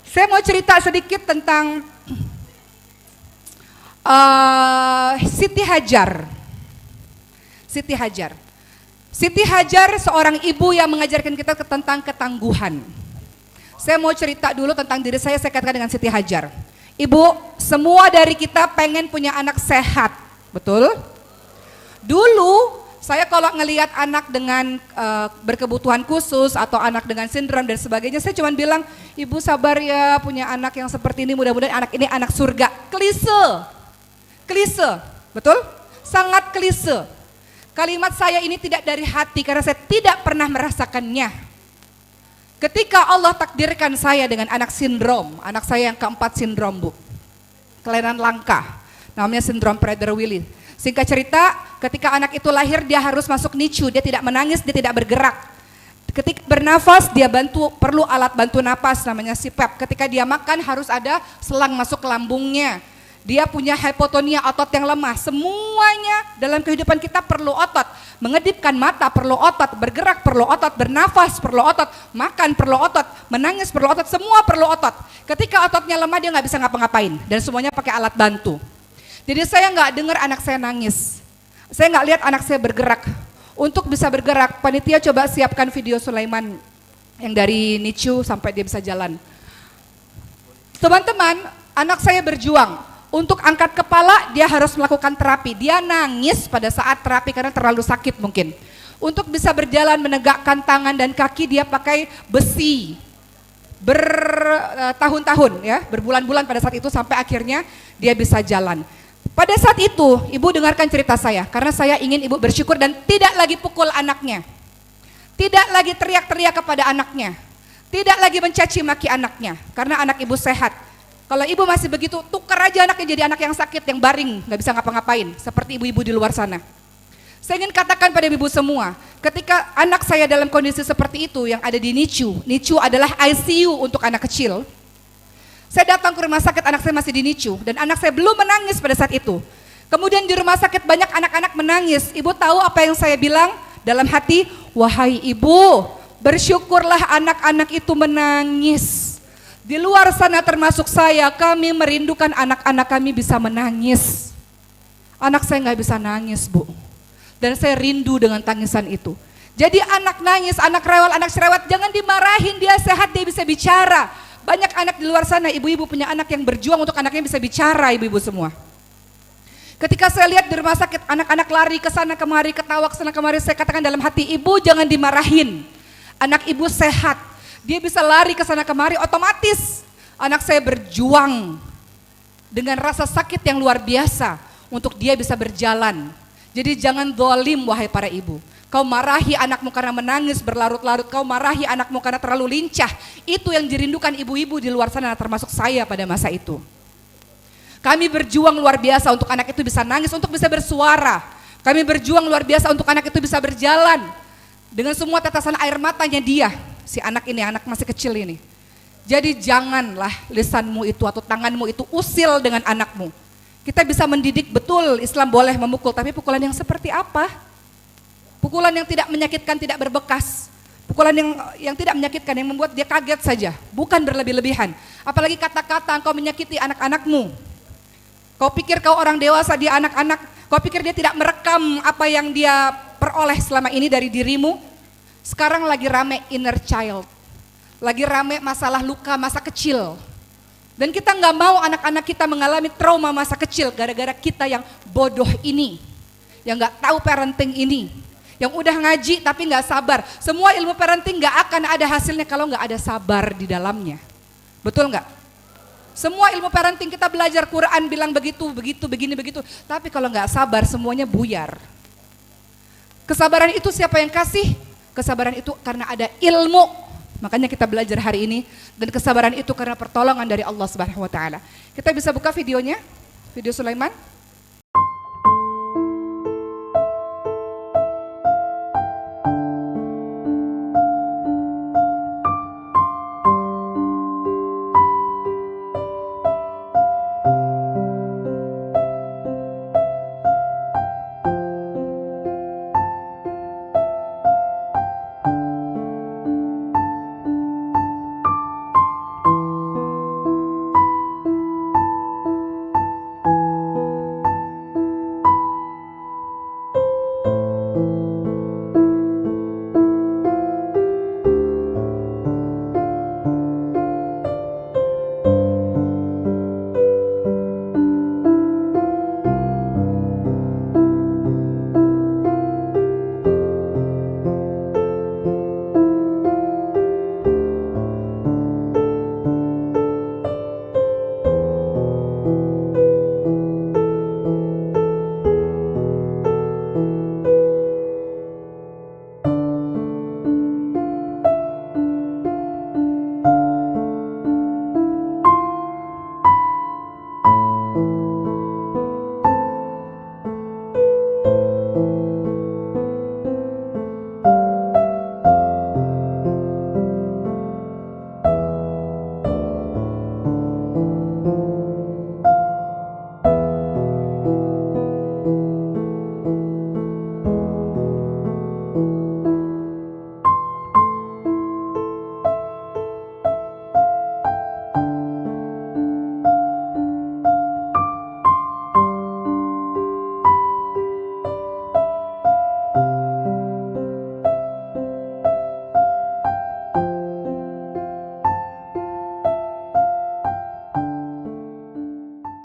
Saya mau cerita sedikit tentang Siti Hajar. Siti Hajar. Siti Hajar seorang ibu yang mengajarkan kita tentang ketangguhan. Saya mau cerita dulu tentang diri saya katakan dengan Siti Hajar. Ibu, semua dari kita pengen punya anak sehat, betul? Dulu saya kalau ngelihat anak dengan berkebutuhan khusus atau anak dengan sindrom dan sebagainya, saya cuma bilang, ibu sabar ya punya anak yang seperti ini, mudah-mudahan anak ini anak surga. Klise, betul? Sangat klise. Kalimat saya ini tidak dari hati karena saya tidak pernah merasakannya. Ketika Allah takdirkan saya dengan anak sindrom, anak saya yang keempat sindrom Bu, kelainan langka, namanya sindrom Prader-Willi. Singkat cerita, ketika anak itu lahir dia harus masuk NICU, dia tidak menangis, dia tidak bergerak. Ketika bernafas dia perlu alat bantu napas namanya CPAP. Ketika dia makan harus ada selang masuk ke lambungnya. Dia punya hipotonia, otot yang lemah. Semuanya dalam kehidupan kita perlu otot. Mengedipkan mata perlu otot, bergerak perlu otot, bernafas perlu otot, makan perlu otot, menangis perlu otot, semua perlu otot. Ketika ototnya lemah dia nggak bisa ngapa-ngapain dan semuanya pakai alat bantu. Jadi saya nggak dengar anak saya nangis. Saya nggak lihat anak saya bergerak. Untuk bisa bergerak, panitia coba siapkan video Sulaiman yang dari NICU sampai dia bisa jalan. Teman-teman, anak saya berjuang. Untuk angkat kepala dia harus melakukan terapi. Dia nangis pada saat terapi karena terlalu sakit mungkin. Untuk bisa berjalan menegakkan tangan dan kaki dia pakai besi. Bertahun-tahun ya, berbulan-bulan pada saat itu sampai akhirnya dia bisa jalan. Pada saat itu, ibu dengarkan cerita saya, karena saya ingin ibu bersyukur dan tidak lagi pukul anaknya. Tidak lagi teriak-teriak kepada anaknya. Tidak lagi mencaci maki anaknya, karena anak ibu sehat. Kalau ibu masih begitu, tukar aja anaknya jadi anak yang sakit, yang baring, gak bisa ngapa-ngapain, seperti ibu-ibu di luar sana. Saya ingin katakan pada ibu semua, ketika anak saya dalam kondisi seperti itu yang ada di NICU, NICU adalah ICU untuk anak kecil. Saya datang ke rumah sakit, anak saya masih di NICU, dan anak saya belum menangis pada saat itu. Kemudian di rumah sakit banyak anak-anak menangis. Ibu tahu apa yang saya bilang dalam hati? Wahai ibu, bersyukurlah anak-anak itu menangis. Di luar sana termasuk saya, kami merindukan anak-anak kami bisa menangis. Anak saya nggak bisa nangis, Bu. Dan saya rindu dengan tangisan itu. Jadi anak nangis, anak rewel, anak cerewet, jangan dimarahin, dia sehat, dia bisa bicara. Banyak anak di luar sana, ibu-ibu punya anak yang berjuang untuk anaknya bisa bicara, ibu-ibu semua. Ketika saya lihat di rumah sakit, anak-anak lari ke sana kemari, ketawa ke sana kemari, saya katakan dalam hati, ibu jangan dimarahin. Anak ibu sehat, dia bisa lari ke sana kemari, otomatis anak saya berjuang dengan rasa sakit yang luar biasa untuk dia bisa berjalan. Jadi jangan zalim wahai para ibu. Kau marahi anakmu karena menangis berlarut-larut, kau marahi anakmu karena terlalu lincah. Itu yang dirindukan ibu-ibu di luar sana, termasuk saya pada masa itu. Kami berjuang luar biasa untuk anak itu bisa nangis, untuk bisa bersuara. Kami berjuang luar biasa untuk anak itu bisa berjalan. Dengan semua tetesan air matanya dia, si anak ini, anak masih kecil ini. Jadi janganlah lisanmu itu atau tanganmu itu usil dengan anakmu. Kita bisa mendidik, betul Islam boleh memukul, tapi pukulan yang seperti apa? Pukulan yang tidak menyakitkan, tidak berbekas. Pukulan yang tidak menyakitkan, yang membuat dia kaget saja, bukan berlebih-lebihan. Apalagi kata-kata engkau menyakiti anak-anakmu. Kau pikir kau orang dewasa, dia anak-anak. Kau pikir dia tidak merekam apa yang dia peroleh selama ini dari dirimu. Sekarang lagi rame inner child. Lagi rame masalah luka masa kecil. Dan kita nggak mau anak-anak kita mengalami trauma masa kecil gara-gara kita yang bodoh ini. Yang nggak tahu parenting ini. Yang udah ngaji tapi nggak sabar. Semua ilmu parenting nggak akan ada hasilnya kalau nggak ada sabar di dalamnya. Betul nggak? Semua ilmu parenting kita belajar Quran bilang begitu, begitu, begini, begitu. Tapi kalau nggak sabar semuanya buyar. Kesabaran itu siapa yang kasih? Kesabaran itu karena ada ilmu. Makanya kita belajar hari ini. Dan kesabaran itu karena pertolongan dari Allah Subhanahu Wa Taala. Kita bisa buka videonya, video Sulaiman.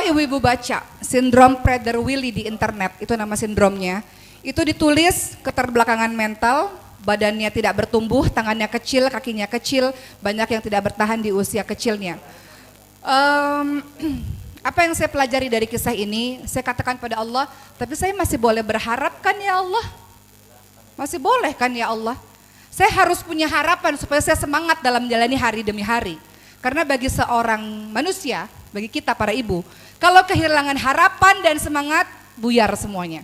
Ibu-ibu baca sindrom Prader-Willi di internet, itu nama sindromnya. Itu ditulis keterbelakangan mental, badannya tidak bertumbuh, tangannya kecil, kakinya kecil, banyak yang tidak bertahan di usia kecilnya. Apa yang saya pelajari dari kisah ini? Saya katakan pada Allah, tapi saya masih boleh berharap kan ya Allah? Masih boleh kan ya Allah? Saya harus punya harapan supaya saya semangat dalam menjalani hari demi hari. Karena bagi seorang manusia, bagi kita para ibu, kalau kehilangan harapan dan semangat, buyar semuanya.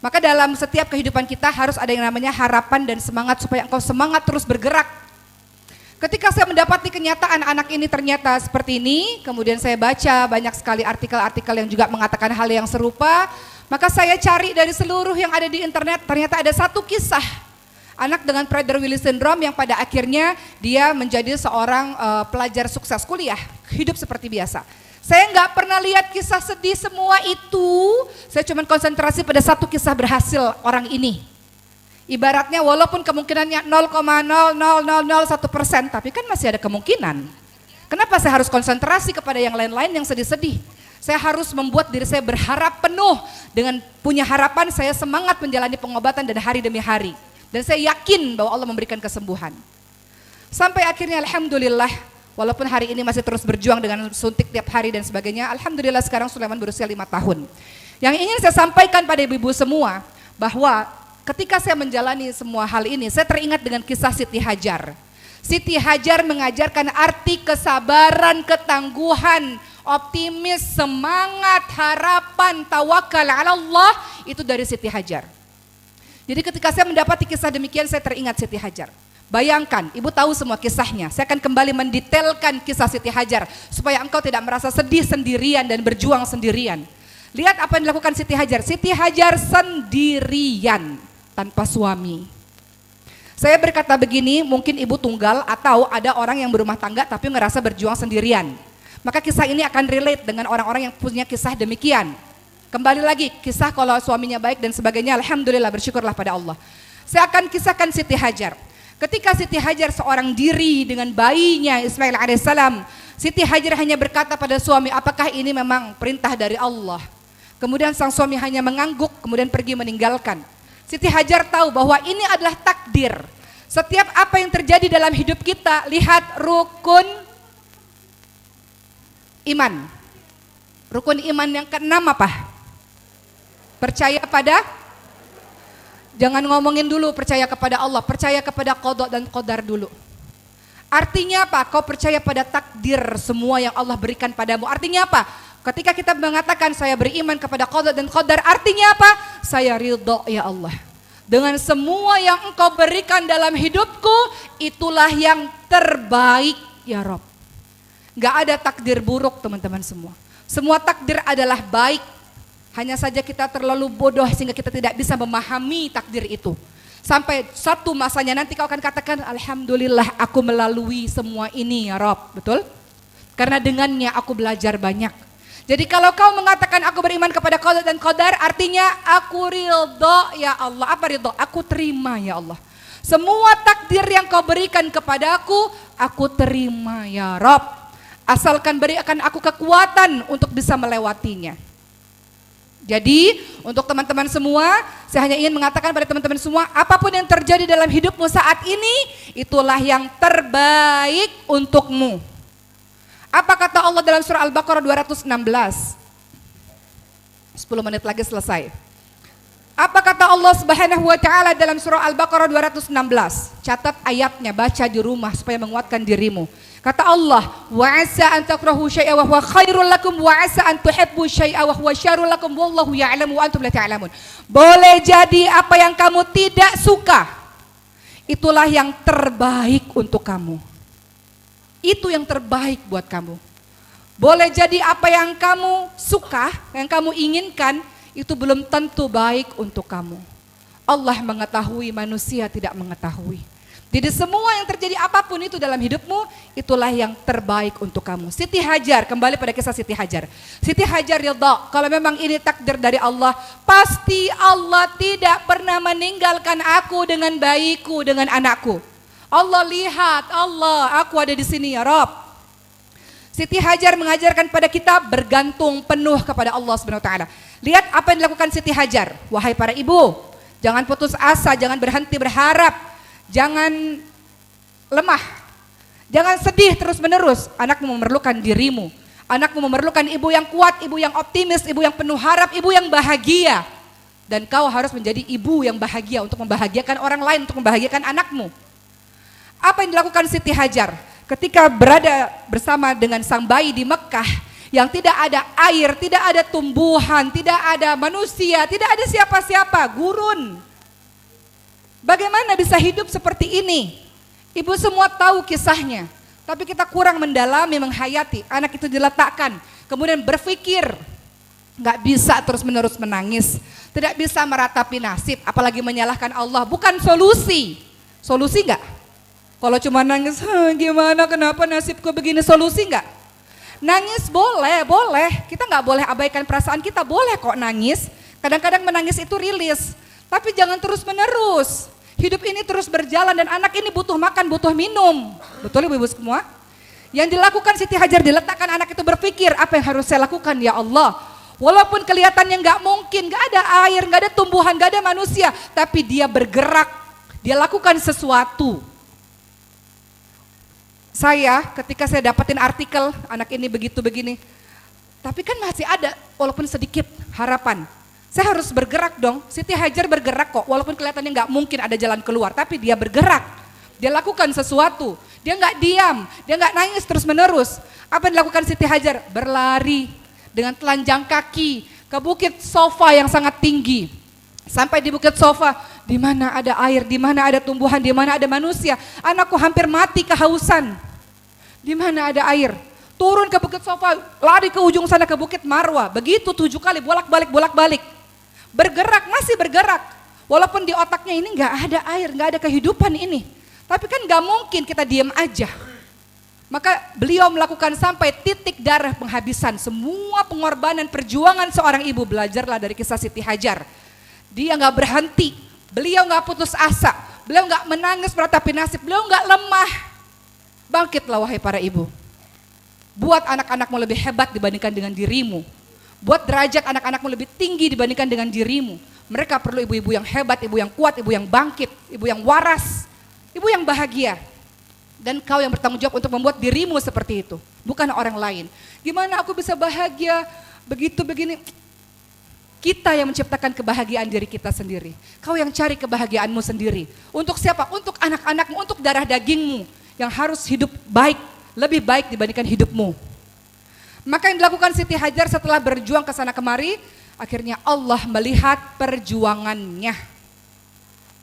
Maka dalam setiap kehidupan kita harus ada yang namanya harapan dan semangat supaya engkau semangat terus bergerak. Ketika saya mendapati kenyataan anak ini ternyata seperti ini, kemudian saya baca banyak sekali artikel-artikel yang juga mengatakan hal yang serupa, maka saya cari dari seluruh yang ada di internet, ternyata ada satu kisah anak dengan Prader-Willi syndrome yang pada akhirnya dia menjadi seorang pelajar sukses kuliah, hidup seperti biasa. Saya nggak pernah lihat kisah sedih semua itu, saya cuma konsentrasi pada satu kisah berhasil orang ini. Ibaratnya walaupun kemungkinannya 0,00001%, tapi kan masih ada kemungkinan. Kenapa saya harus konsentrasi kepada yang lain-lain yang sedih-sedih? Saya harus membuat diri saya berharap penuh, dengan punya harapan saya semangat menjalani pengobatan dan hari demi hari. Dan saya yakin bahwa Allah memberikan kesembuhan. Sampai akhirnya alhamdulillah, walaupun hari ini masih terus berjuang dengan suntik tiap hari dan sebagainya, alhamdulillah sekarang Sulaiman berusia 5 tahun. Yang ingin saya sampaikan pada ibu-ibu semua, bahwa ketika saya menjalani semua hal ini, saya teringat dengan kisah Siti Hajar. Siti Hajar mengajarkan arti kesabaran, ketangguhan, optimis, semangat, harapan, tawakal ala Allah, itu dari Siti Hajar. Jadi ketika saya mendapati kisah demikian, saya teringat Siti Hajar. Bayangkan, ibu tahu semua kisahnya. Saya akan kembali mendetailkan kisah Siti Hajar supaya engkau tidak merasa sedih sendirian dan berjuang sendirian. Lihat apa yang dilakukan Siti Hajar. Siti Hajar sendirian, tanpa suami. Saya berkata begini, mungkin ibu tunggal atau ada orang yang berumah tangga tapi ngerasa berjuang sendirian. Maka kisah ini akan relate dengan orang-orang yang punya kisah demikian. Kembali lagi, kisah kalau suaminya baik dan sebagainya, alhamdulillah, bersyukurlah pada Allah. Saya akan kisahkan Siti Hajar. Ketika Siti Hajar seorang diri dengan bayinya Ismail alaihissalam, Siti Hajar hanya berkata pada suami, apakah ini memang perintah dari Allah? Kemudian sang suami hanya mengangguk, kemudian pergi meninggalkan. Siti Hajar tahu bahwa ini adalah takdir. Setiap apa yang terjadi dalam hidup kita, lihat rukun iman. Rukun iman yang keenam apa? Percaya pada, jangan ngomongin dulu percaya kepada Allah, percaya kepada qada dan qadar dulu. Artinya apa? Kau percaya pada takdir semua yang Allah berikan padamu. Artinya apa? Ketika kita mengatakan saya beriman kepada qada dan qadar, artinya apa? Saya ridho ya Allah. Dengan semua yang engkau berikan dalam hidupku, itulah yang terbaik ya Rob. Gak ada takdir buruk teman-teman semua. Semua takdir adalah baik. Hanya saja kita terlalu bodoh sehingga kita tidak bisa memahami takdir itu. Sampai satu masanya nanti kau akan katakan, alhamdulillah aku melalui semua ini ya Rob, betul? Karena dengannya aku belajar banyak. Jadi kalau kau mengatakan aku beriman kepada qada dan qadar, artinya aku ridho ya Allah. Apa ridho? Aku terima ya Allah. Semua takdir yang kau berikan kepadaku, aku terima ya Rob. Asalkan berikan aku kekuatan untuk bisa melewatinya. Jadi untuk teman-teman semua, saya hanya ingin mengatakan pada teman-teman semua, apapun yang terjadi dalam hidupmu saat ini, itulah yang terbaik untukmu. Apa kata Allah dalam surah Al-Baqarah 216? 10 menit lagi selesai. Apa kata Allah Subhanahu wa taala dalam surah Al-Baqarah 216? Catat ayatnya, baca di rumah supaya menguatkan dirimu. Kata Allah, wa asa an takrahu syai'a wa huwa khairul lakum wa asa an tuhibbu syai'a wa huwa syarrul lakum wallahu ya'lamu wa antum la ta'lamun. Boleh jadi apa yang kamu tidak suka, itulah yang terbaik untuk kamu. Itu yang terbaik buat kamu. Boleh jadi apa yang kamu suka, yang kamu inginkan, itu belum tentu baik untuk kamu. Allah mengetahui, manusia tidak mengetahui. Jadi semua yang terjadi apapun itu dalam hidupmu, itulah yang terbaik untuk kamu. Siti Hajar, kembali pada kisah Siti Hajar. Siti Hajar ridha, kalau memang ini takdir dari Allah, pasti Allah tidak pernah meninggalkan aku dengan bayiku, dengan anakku. Allah lihat, Allah, aku ada di sini ya Rob. Siti Hajar mengajarkan pada kita bergantung penuh kepada Allah Subhanahu wa taala. Lihat apa yang dilakukan Siti Hajar. Wahai para ibu, jangan putus asa, jangan berhenti berharap. Jangan lemah, jangan sedih terus menerus, anakmu memerlukan dirimu. Anakmu memerlukan ibu yang kuat, ibu yang optimis, ibu yang penuh harap, ibu yang bahagia. Dan kau harus menjadi ibu yang bahagia untuk membahagiakan orang lain, untuk membahagiakan anakmu. Apa yang dilakukan Siti Hajar ketika berada bersama dengan sang bayi di Mekah yang tidak ada air, tidak ada tumbuhan, tidak ada manusia, tidak ada siapa-siapa, gurun. Bagaimana bisa hidup seperti ini? Ibu semua tahu kisahnya. Tapi kita kurang mendalami, menghayati. Anak itu diletakkan, kemudian berpikir. Gak bisa terus-menerus menangis. Tidak bisa meratapi nasib, apalagi menyalahkan Allah. Bukan solusi. Solusi gak? Kalau cuma nangis, gimana, kenapa nasibku begini, solusi gak? Nangis boleh, boleh. Kita gak boleh abaikan perasaan kita, boleh kok nangis. Kadang-kadang menangis itu rilis. Tapi jangan terus-menerus. Hidup ini terus berjalan dan anak ini butuh makan, butuh minum. Betul ibu-ibu semua? Yang dilakukan Siti Hajar, diletakkan anak itu berpikir, apa yang harus saya lakukan ya Allah? Walaupun kelihatannya nggak mungkin, nggak ada air, nggak ada tumbuhan, nggak ada manusia. Tapi dia bergerak, dia lakukan sesuatu. Ketika saya dapetin artikel, anak ini begitu begini. Tapi kan masih ada, walaupun sedikit harapan. Saya harus bergerak dong. Siti Hajar bergerak kok, walaupun kelihatannya nggak mungkin ada jalan keluar, tapi dia bergerak. Dia lakukan sesuatu. Dia nggak diam, dia nggak nangis terus menerus. Apa yang dilakukan Siti Hajar? Berlari dengan telanjang kaki ke bukit Sofa yang sangat tinggi. Sampai di bukit Sofa, di mana ada air, di mana ada tumbuhan, di mana ada manusia. Anakku hampir mati kehausan. Di mana ada air? Turun ke bukit Sofa, lari ke ujung sana ke bukit Marwah. Begitu 7 kali bolak-balik, bolak-balik. Bergerak, masih bergerak. Walaupun di otaknya ini nggak ada air, nggak ada kehidupan ini. Tapi kan nggak mungkin kita diam aja. Maka beliau melakukan sampai titik darah penghabisan. Semua pengorbanan perjuangan seorang ibu, belajarlah dari kisah Siti Hajar. Dia nggak berhenti, beliau nggak putus asa, beliau nggak menangis meratapi nasib, beliau nggak lemah. Bangkitlah wahai para ibu. Buat anak-anakmu lebih hebat dibandingkan dengan dirimu. Buat derajat anak-anakmu lebih tinggi dibandingkan dengan dirimu. Mereka perlu ibu-ibu yang hebat, ibu yang kuat, ibu yang bangkit, ibu yang waras, ibu yang bahagia. Dan kau yang bertanggung jawab untuk membuat dirimu seperti itu, bukan orang lain. Gimana aku bisa bahagia begitu begini? Kita yang menciptakan kebahagiaan diri kita sendiri. Kau yang cari kebahagiaanmu sendiri. Untuk siapa? Untuk anak-anakmu, untuk darah dagingmu yang harus hidup baik, lebih baik dibandingkan hidupmu. Maka yang dilakukan Siti Hajar setelah berjuang ke sana kemari, akhirnya Allah melihat perjuangannya.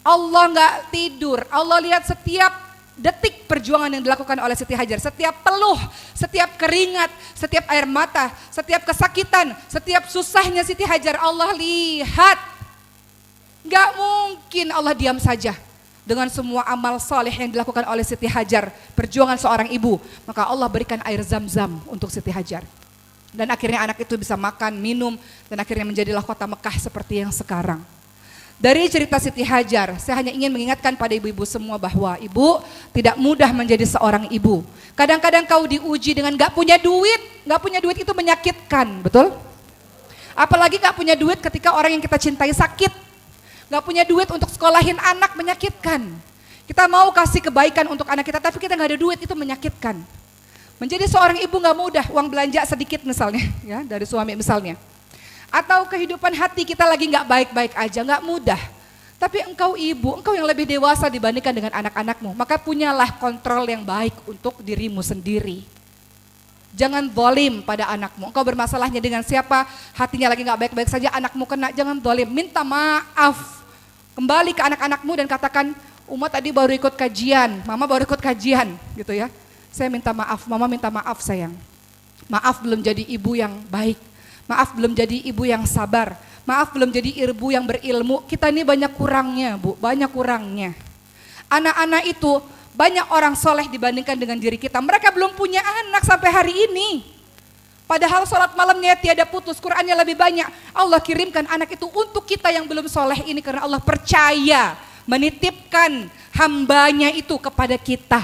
Allah nggak tidur, Allah lihat setiap detik perjuangan yang dilakukan oleh Siti Hajar. Setiap peluh, setiap keringat, setiap air mata, setiap kesakitan, setiap susahnya Siti Hajar Allah lihat. Nggak mungkin Allah diam saja. Dengan semua amal saleh yang dilakukan oleh Siti Hajar, perjuangan seorang ibu, maka Allah berikan air zam-zam untuk Siti Hajar. Dan akhirnya anak itu bisa makan, minum, dan akhirnya menjadilah kota Mekah seperti yang sekarang. Dari cerita Siti Hajar, saya hanya ingin mengingatkan pada ibu-ibu semua bahwa ibu tidak mudah menjadi seorang ibu. Kadang-kadang kau diuji dengan gak punya duit itu menyakitkan, betul? Apalagi gak punya duit ketika orang yang kita cintai sakit. Gak punya duit untuk sekolahin anak, menyakitkan. Kita mau kasih kebaikan untuk anak kita, tapi kita gak ada duit, itu menyakitkan. Menjadi seorang ibu gak mudah, uang belanja sedikit misalnya, ya dari suami misalnya. Atau kehidupan hati kita lagi gak baik-baik aja, gak mudah. Tapi engkau ibu, engkau yang lebih dewasa dibandingkan dengan anak-anakmu, maka punyalah kontrol yang baik untuk dirimu sendiri. Jangan zalim pada anakmu. Engkau bermasalahnya dengan siapa, hatinya lagi gak baik-baik saja, anakmu kena, jangan zalim. Minta maaf. Kembali ke anak-anakmu dan katakan, Uma tadi baru ikut kajian, mama baru ikut kajian, gitu ya. Saya minta maaf, mama minta maaf sayang. Maaf belum jadi ibu yang baik. Maaf belum jadi ibu yang sabar. Maaf belum jadi ibu yang berilmu. Kita ini banyak kurangnya bu, banyak kurangnya. Anak-anak itu banyak orang soleh dibandingkan dengan diri kita. Mereka belum punya anak sampai hari ini. Padahal sholat malamnya tiada putus, Qur'annya lebih banyak. Allah kirimkan anak itu untuk kita yang belum soleh ini karena Allah percaya menitipkan hambanya itu kepada kita.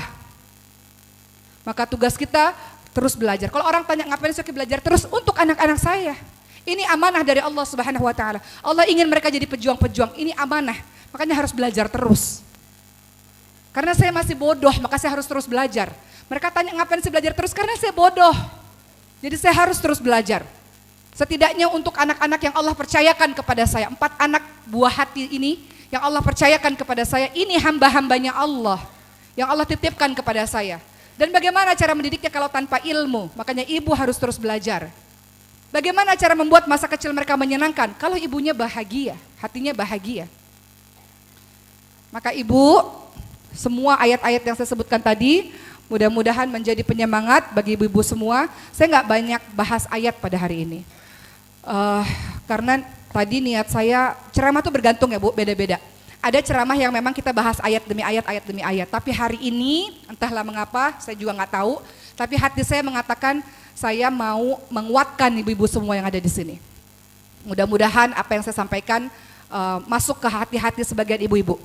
Maka tugas kita terus belajar. Kalau orang tanya ngapain saya belajar terus untuk anak-anak saya. Ini amanah dari Allah Subhanahu wa taala. Allah ingin mereka jadi pejuang-pejuang. Ini amanah. Makanya harus belajar terus. Karena saya masih bodoh, maka saya harus terus belajar. Mereka tanya ngapain saya belajar terus karena saya bodoh. Jadi saya harus terus belajar. Setidaknya untuk anak-anak yang Allah percayakan kepada saya, 4 anak buah hati ini yang Allah percayakan kepada saya, ini hamba-hambanya Allah yang Allah titipkan kepada saya. Dan bagaimana cara mendidiknya kalau tanpa ilmu? Makanya ibu harus terus belajar. Bagaimana cara membuat masa kecil mereka menyenangkan? Kalau ibunya bahagia, hatinya bahagia. Maka ibu, semua ayat-ayat yang saya sebutkan tadi, mudah-mudahan menjadi penyemangat bagi ibu-ibu semua. Saya nggak banyak bahas ayat pada hari ini. Karena tadi niat saya, ceramah itu bergantung ya Bu, beda-beda. Ada ceramah yang memang kita bahas ayat demi ayat, ayat demi ayat. Tapi hari ini, entahlah mengapa, saya juga nggak tahu. Tapi hati saya mengatakan, saya mau menguatkan ibu-ibu semua yang ada di sini. Mudah-mudahan apa yang saya sampaikan masuk ke hati-hati sebagian ibu-ibu.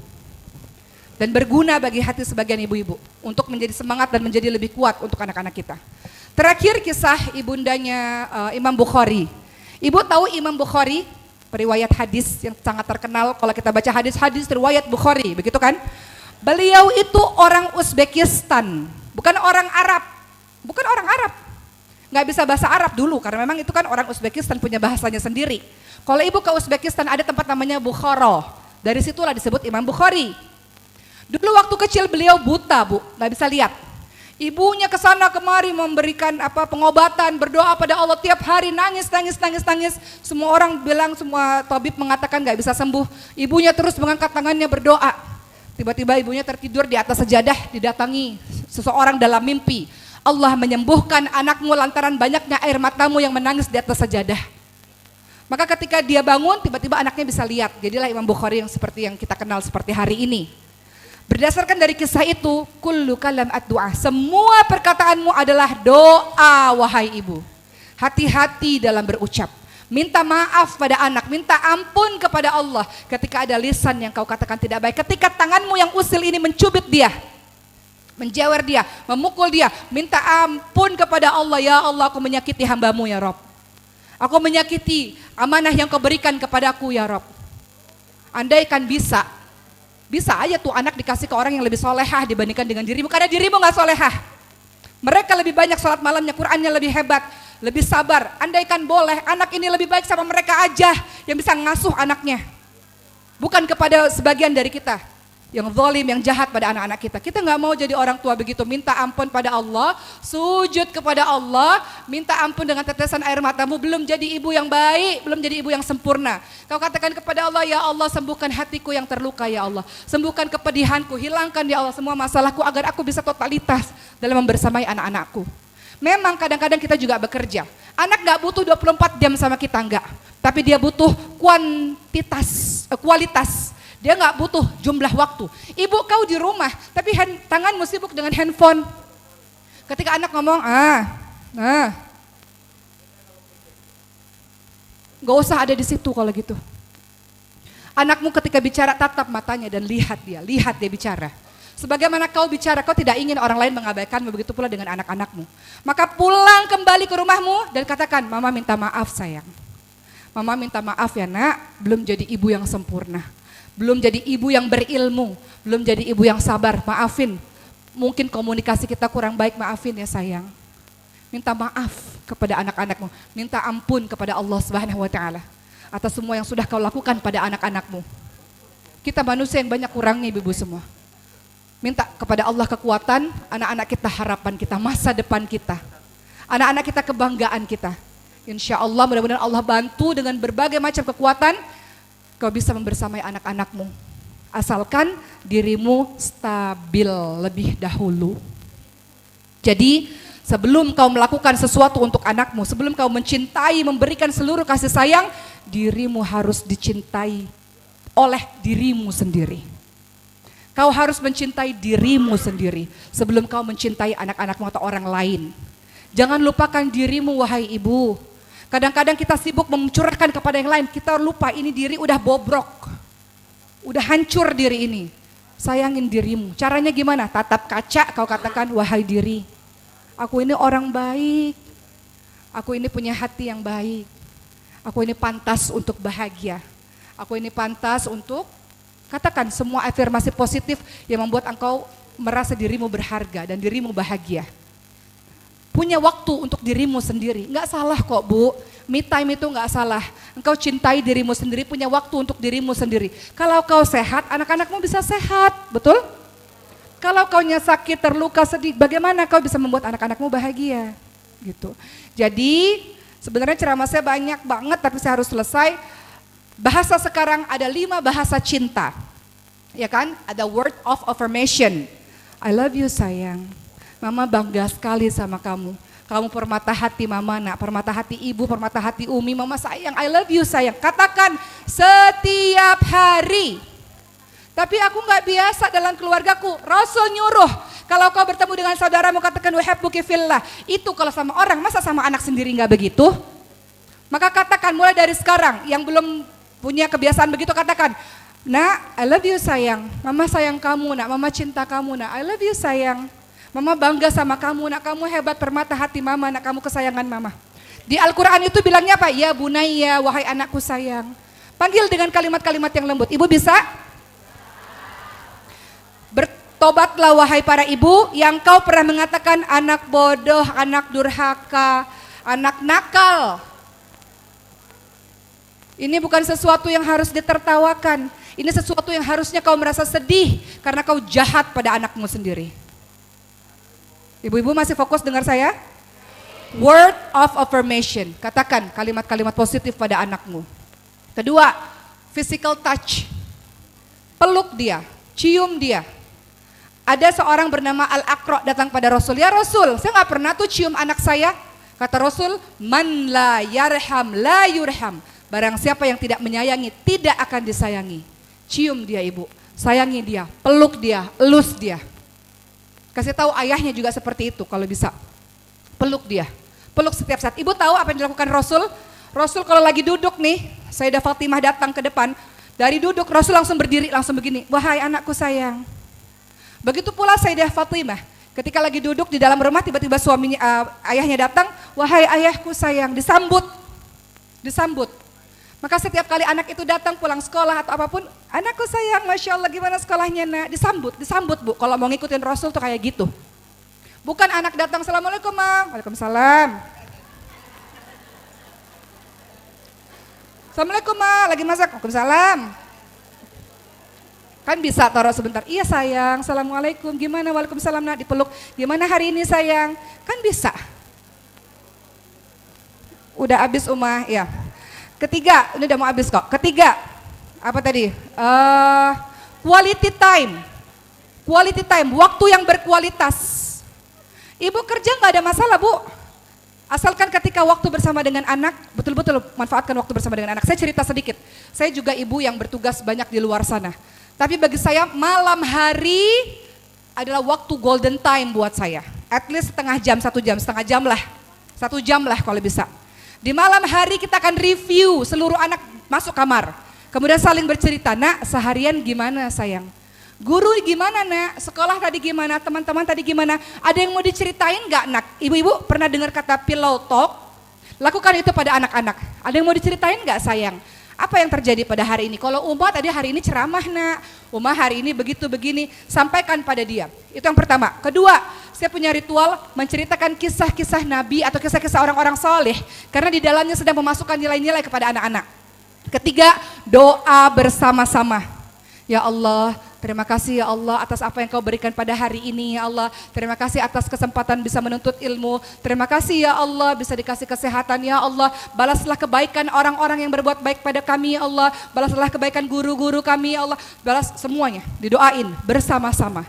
Dan berguna bagi hati sebagian ibu-ibu. Untuk menjadi semangat dan menjadi lebih kuat untuk anak-anak kita. Terakhir kisah ibundanya Imam Bukhari. Ibu tahu Imam Bukhari, periwayat hadis yang sangat terkenal kalau kita baca hadis-hadis riwayat Bukhari, begitu kan? Beliau itu orang Uzbekistan, bukan orang Arab. Bukan orang Arab. Nggak bisa bahasa Arab dulu karena memang itu kan orang Uzbekistan punya bahasanya sendiri. Kalau ibu ke Uzbekistan ada tempat namanya Bukhara. Dari situlah disebut Imam Bukhari. Dulu waktu kecil beliau buta, Bu, nggak bisa lihat. Ibunya ke sana kemari memberikan pengobatan, berdoa pada Allah tiap hari, nangis. Semua orang bilang, semua tabib mengatakan nggak bisa sembuh. Ibunya terus mengangkat tangannya berdoa. Tiba-tiba ibunya tertidur di atas sejadah, didatangi seseorang dalam mimpi. Allah menyembuhkan anakmu lantaran banyaknya air matamu yang menangis di atas sejadah. Maka ketika dia bangun, tiba-tiba anaknya bisa lihat. Jadilah Imam Bukhari yang seperti yang kita kenal seperti hari ini. Berdasarkan dari kisah itu, kullu kalam ad-du'a, semua perkataanmu adalah doa wahai ibu. Hati-hati dalam berucap. Minta maaf pada anak, minta ampun kepada Allah ketika ada lisan yang kau katakan tidak baik. Ketika tanganmu yang usil ini mencubit dia, menjewer dia, memukul dia, minta ampun kepada Allah. Ya Allah, aku menyakiti hambamu ya Rob. Aku menyakiti amanah yang kau berikan kepadaku ya Rob. Andaikan bisa aja tuh anak dikasih ke orang yang lebih solehah dibandingkan dengan dirimu. Karena dirimu gak solehah. Mereka lebih banyak sholat malamnya, Qur'annya lebih hebat, lebih sabar. Andaikan boleh, anak ini lebih baik sama mereka aja yang bisa ngasuh anaknya. Bukan kepada sebagian dari kita yang zalim, yang jahat pada anak-anak kita. Kita gak mau jadi orang tua begitu. Minta ampun pada Allah, sujud kepada Allah, minta ampun dengan tetesan air matamu. Belum jadi ibu yang baik, belum jadi ibu yang sempurna. Kau katakan kepada Allah, ya Allah sembuhkan hatiku yang terluka ya Allah. Sembuhkan kepedihanku, hilangkan ya Allah semua masalahku agar aku bisa totalitas dalam membersamai anak-anakku. Memang kadang-kadang kita juga bekerja. Anak gak butuh 24 jam sama kita, enggak. Tapi dia butuh kualitas. Dia nggak butuh jumlah waktu. Ibu kau di rumah, tapi tanganmu sibuk dengan handphone. Ketika anak ngomong, nggak usah ada di situ kalau gitu. Anakmu ketika bicara tatap matanya dan lihat dia bicara. Sebagaimana kau bicara, kau tidak ingin orang lain mengabaikanmu, begitu pula dengan anak-anakmu. Maka pulang kembali ke rumahmu dan katakan, Mama minta maaf sayang. Mama minta maaf ya nak, belum jadi ibu yang sempurna. Belum jadi ibu yang berilmu, belum jadi ibu yang sabar, maafin. Mungkin komunikasi kita kurang baik, maafin ya sayang. Minta maaf kepada anak-anakmu, minta ampun kepada Allah Subhanahu wa taala atas semua yang sudah kau lakukan pada anak-anakmu. Kita manusia yang banyak kurangnya ibu-ibu semua. Minta kepada Allah kekuatan, anak-anak kita harapan kita, masa depan kita. Anak-anak kita kebanggaan kita. Insya Allah mudah-mudahan Allah bantu dengan berbagai macam kekuatan, kau bisa membersamai anak-anakmu. Asalkan dirimu stabil lebih dahulu. Jadi sebelum kau melakukan sesuatu untuk anakmu, sebelum kau mencintai, memberikan seluruh kasih sayang, dirimu harus dicintai oleh dirimu sendiri. Kau harus mencintai dirimu sendiri sebelum kau mencintai anak-anakmu atau orang lain. Jangan lupakan dirimu wahai ibu. Kadang-kadang kita sibuk mencurahkan kepada yang lain, kita lupa ini diri udah bobrok, udah hancur diri ini. Sayangin dirimu, caranya gimana? Tatap kaca kau katakan, wahai diri, aku ini orang baik, aku ini punya hati yang baik, aku ini pantas untuk bahagia, aku ini pantas untuk, katakan semua afirmasi positif yang membuat engkau merasa dirimu berharga dan dirimu bahagia. punya waktu untuk dirimu sendiri. Nggak salah kok Bu, me time itu nggak salah. Engkau cintai dirimu sendiri, punya waktu untuk dirimu sendiri. Kalau kau sehat, anak-anakmu bisa sehat, betul? Kalau kau sakit, terluka, sedih, bagaimana kau bisa membuat anak-anakmu bahagia? Gitu. Jadi sebenarnya ceramah saya banyak banget, tapi saya harus selesai. Bahasa sekarang ada 5 bahasa cinta, ya kan? Ada word of affirmation. I love you sayang. Mama bangga sekali sama kamu. Kamu permata hati mama nak, permata hati ibu, permata hati umi. Mama sayang, I love you sayang. Katakan setiap hari. Tapi aku nggak biasa dalam keluargaku. Rasul nyuruh, kalau kau bertemu dengan saudaramu katakan uhibbuki fillah. Itu kalau sama orang, masa sama anak sendiri nggak begitu? Maka katakan mulai dari sekarang, yang belum punya kebiasaan begitu katakan, nak, I love you sayang. Mama sayang kamu nak, mama cinta kamu nak. I love you sayang. Mama bangga sama kamu nak, kamu hebat, permata hati mama nak, kamu kesayangan mama. Di Al-Quran itu bilangnya apa? Ya bunayya, wahai anakku sayang. Panggil dengan kalimat-kalimat yang lembut. Ibu bisa? Bertobatlah wahai para ibu yang kau pernah mengatakan anak bodoh, anak durhaka, anak nakal. Ini bukan sesuatu yang harus ditertawakan. Ini sesuatu yang harusnya kau merasa sedih karena kau jahat pada anakmu sendiri. Ibu-ibu masih fokus dengar saya? Word of affirmation. Katakan kalimat-kalimat positif pada anakmu. Kedua, physical touch. Peluk dia, cium dia. Ada seorang bernama Al-Aqra datang pada Rasul. Ya Rasul, saya gak pernah tuh cium anak saya. Kata Rasul, man la yarham la yurham. Barang siapa yang tidak menyayangi, tidak akan disayangi. Cium dia ibu, sayangi dia, peluk dia, elus dia. Kasih tahu ayahnya juga seperti itu kalau bisa. Peluk dia, peluk setiap saat. Ibu tahu apa yang dilakukan Rasul? Rasul kalau lagi duduk nih, Sayyidah Fatimah datang ke depan. Dari duduk Rasul langsung berdiri, langsung begini. Wahai anakku sayang. Begitu pula Sayyidah Fatimah, ketika lagi duduk di dalam rumah tiba-tiba suaminya, ayahnya datang, wahai ayahku sayang, disambut. Maka setiap kali anak itu datang pulang sekolah atau apapun, anakku sayang, Masya Allah gimana sekolahnya nak, disambut Bu. Kalau mau ngikutin Rasul tuh kayak gitu. Bukan anak datang, Assalamualaikum Ma, Waalaikumsalam. Assalamualaikum Ma, lagi masak, Waalaikumsalam. Kan bisa taruh sebentar, iya sayang, Assalamualaikum, gimana, Waalaikumsalam nak, dipeluk, gimana hari ini sayang, kan bisa. Udah habis Umah, ya. Ketiga, ini udah mau habis kok. Ketiga, apa tadi? Quality time. Quality time, waktu yang berkualitas. Ibu kerja nggak ada masalah Bu. Asalkan ketika waktu bersama dengan anak, betul-betul manfaatkan waktu bersama dengan anak. Saya cerita sedikit, saya juga ibu yang bertugas banyak di luar sana. Tapi bagi saya malam hari adalah waktu golden time buat saya. At least setengah jam lah. 1 jam lah kalau bisa. Di malam hari kita akan review seluruh anak masuk kamar. Kemudian saling bercerita, nak seharian gimana sayang? Guru gimana nak? Sekolah tadi gimana? Teman-teman tadi gimana? Ada yang mau diceritain gak nak? Ibu-ibu pernah dengar kata pillow talk? Lakukan itu pada anak-anak. Ada yang mau diceritain gak sayang? Apa yang terjadi pada hari ini? Kalau Umar tadi hari ini ceramah nak, Umar hari ini begitu begini, sampaikan pada dia. Itu yang pertama. Kedua, saya punya ritual menceritakan kisah-kisah Nabi atau kisah-kisah orang-orang soleh. Karena di dalamnya sedang memasukkan nilai-nilai kepada anak-anak. Ketiga, doa bersama-sama. Ya Allah, terima kasih ya Allah atas apa yang kau berikan pada hari ini ya Allah. Terima kasih atas kesempatan bisa menuntut ilmu. Terima kasih ya Allah bisa dikasih kesehatan ya Allah. Balaslah kebaikan orang-orang yang berbuat baik pada kami ya Allah. Balaslah kebaikan guru-guru kami ya Allah. Balas semuanya, didoain bersama-sama.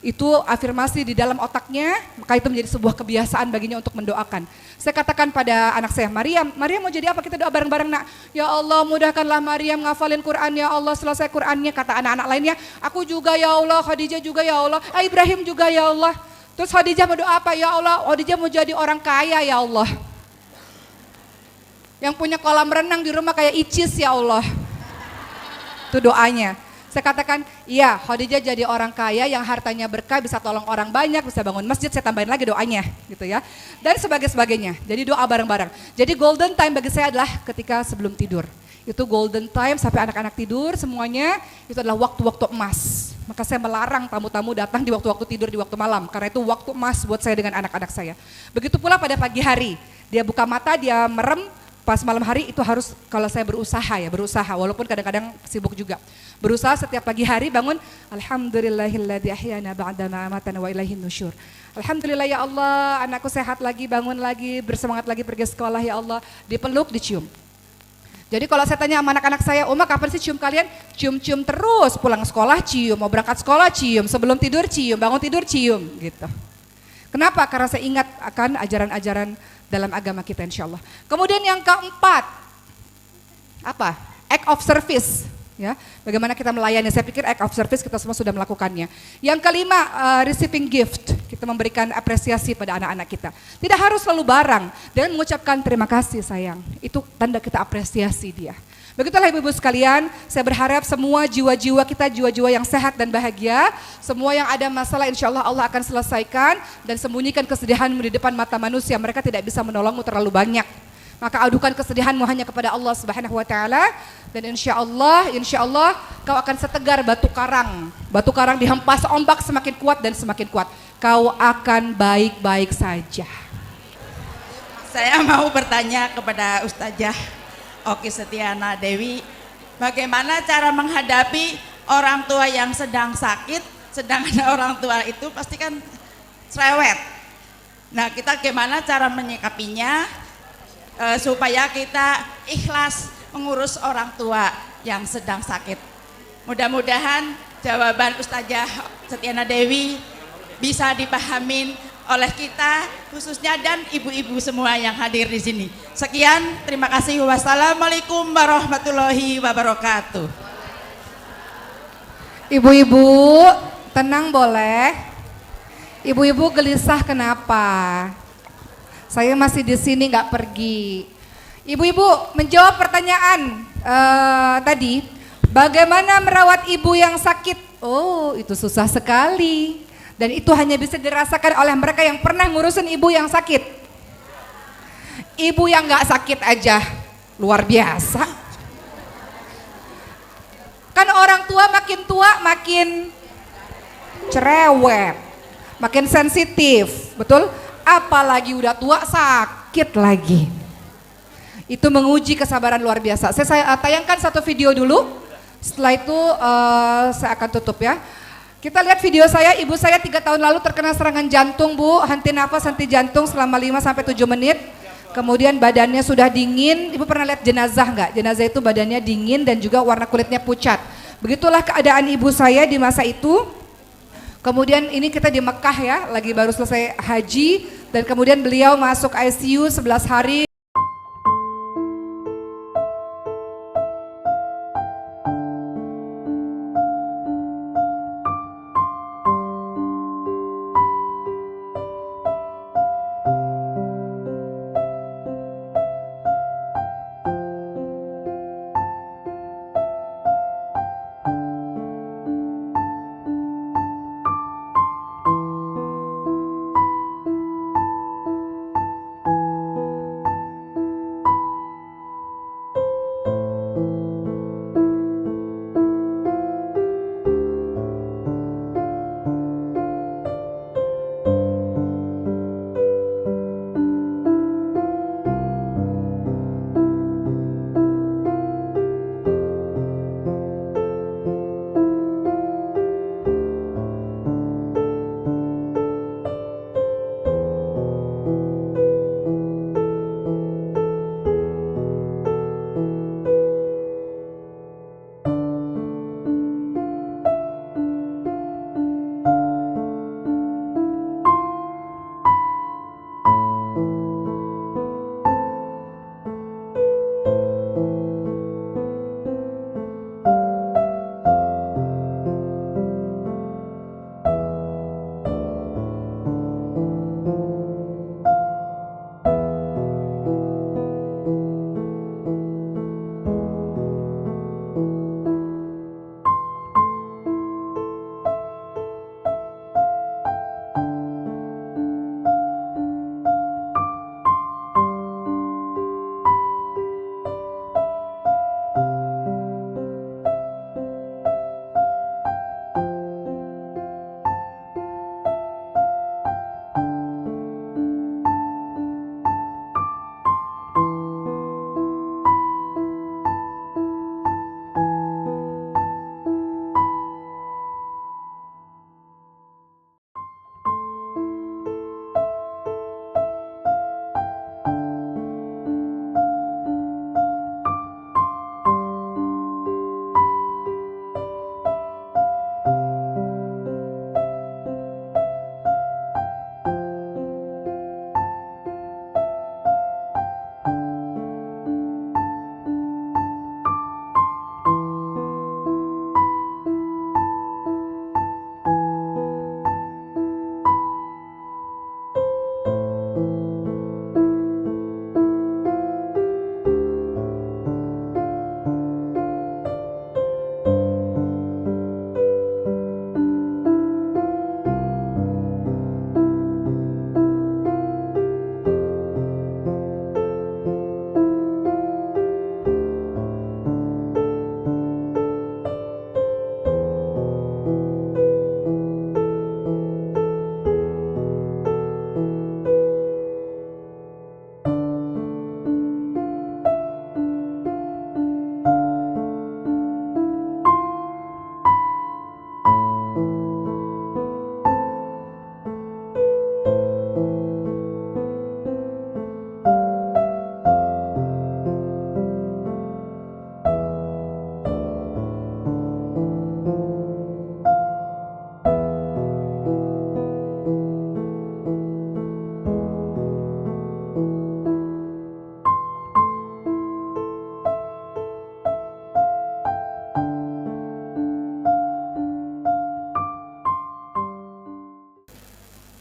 Itu afirmasi di dalam otaknya, maka itu menjadi sebuah kebiasaan baginya untuk mendoakan. Saya katakan pada anak saya, Maryam mau jadi apa? Kita doa bareng-bareng nak. Ya Allah mudahkanlah Maryam ngafalin Quran ya Allah, selesai Qurannya. Kata anak-anak lainnya, aku juga ya Allah, Khadijah juga ya Allah, Ibrahim juga ya Allah. Terus Khadijah mau doa apa? Ya Allah, Khadijah mau jadi orang kaya ya Allah. Yang punya kolam renang di rumah kayak Icis ya Allah. Itu doanya. Saya katakan, iya Khadijah jadi orang kaya yang hartanya berkah, bisa tolong orang banyak, bisa bangun masjid, saya tambahin lagi doanya gitu ya. Dan sebagainya, jadi doa bareng-bareng. Jadi golden time bagi saya adalah ketika sebelum tidur. Itu golden time sampai anak-anak tidur semuanya, itu adalah waktu-waktu emas. Maka saya melarang tamu-tamu datang di waktu-waktu tidur, di waktu malam. Karena itu waktu emas buat saya dengan anak-anak saya. Begitu pula pada pagi hari. Dia buka mata, dia merem, pas malam hari itu harus kalau saya berusaha walaupun kadang-kadang sibuk juga. Berusaha setiap pagi hari bangun, alhamdulillahilladzi ahyana ba'da ma amatana wa ilaihin nusyur. Alhamdulillah ya Allah, anakku sehat lagi, bangun lagi, bersemangat lagi pergi sekolah ya Allah, dipeluk, dicium. Jadi kalau saya tanya sama anak-anak saya, Oma kapan sih cium kalian? Cium-cium terus, pulang sekolah cium, mau berangkat sekolah cium, sebelum tidur cium, bangun tidur cium gitu. Kenapa? Karena saya ingat akan ajaran-ajaran dalam agama kita insya Allah. Kemudian yang keempat, apa? Act of service. Ya, bagaimana kita melayani, saya pikir act of service kita semua sudah melakukannya. Yang kelima, receiving gift, kita memberikan apresiasi pada anak-anak kita. Tidak harus selalu barang, dan mengucapkan terima kasih sayang, itu tanda kita apresiasi dia. Begitulah ibu-ibu sekalian, saya berharap semua jiwa-jiwa kita, jiwa-jiwa yang sehat dan bahagia, semua yang ada masalah insya Allah Allah akan selesaikan, dan sembunyikan kesedihanmu di depan mata manusia, mereka tidak bisa menolongmu terlalu banyak. Maka adukan kesedihanmu hanya kepada Allah Subhanahu wa taala dan insya Allah kau akan setegar batu karang. Batu karang dihempas ombak semakin kuat dan semakin kuat. Kau akan baik-baik saja. Saya mau bertanya kepada Ustazah Oki Setiana Dewi, bagaimana cara menghadapi orang tua yang sedang sakit, sedangkan orang tua itu pasti kan cerewet. Nah, kita gimana cara menyikapinya? Supaya kita ikhlas mengurus orang tua yang sedang sakit. Mudah-mudahan jawaban Ustazah Setiana Dewi bisa dipahamin oleh kita khususnya dan ibu-ibu semua yang hadir di sini. Sekian, terima kasih. Wassalamualaikum warahmatullahi wabarakatuh. Ibu-ibu tenang boleh. Ibu-ibu gelisah kenapa? Saya masih di sini nggak pergi. Ibu-ibu menjawab pertanyaan tadi, bagaimana merawat ibu yang sakit? Oh, itu susah sekali. Dan itu hanya bisa dirasakan oleh mereka yang pernah ngurusin ibu yang sakit. Ibu yang nggak sakit aja luar biasa. Kan orang tua makin cerewet, makin sensitif, betul? Apalagi udah tua sakit lagi. Itu menguji kesabaran luar biasa. Saya tayangkan satu video dulu. Setelah itu saya akan tutup ya. Kita lihat video saya, ibu saya 3 tahun lalu terkena serangan jantung Bu, henti nafas, henti jantung selama 5-7 menit. Kemudian badannya sudah dingin, ibu pernah lihat jenazah nggak? Jenazah itu badannya dingin dan juga warna kulitnya pucat. Begitulah keadaan ibu saya di masa itu. Kemudian ini kita di Mekah ya, lagi baru selesai haji dan kemudian beliau masuk ICU 11 hari.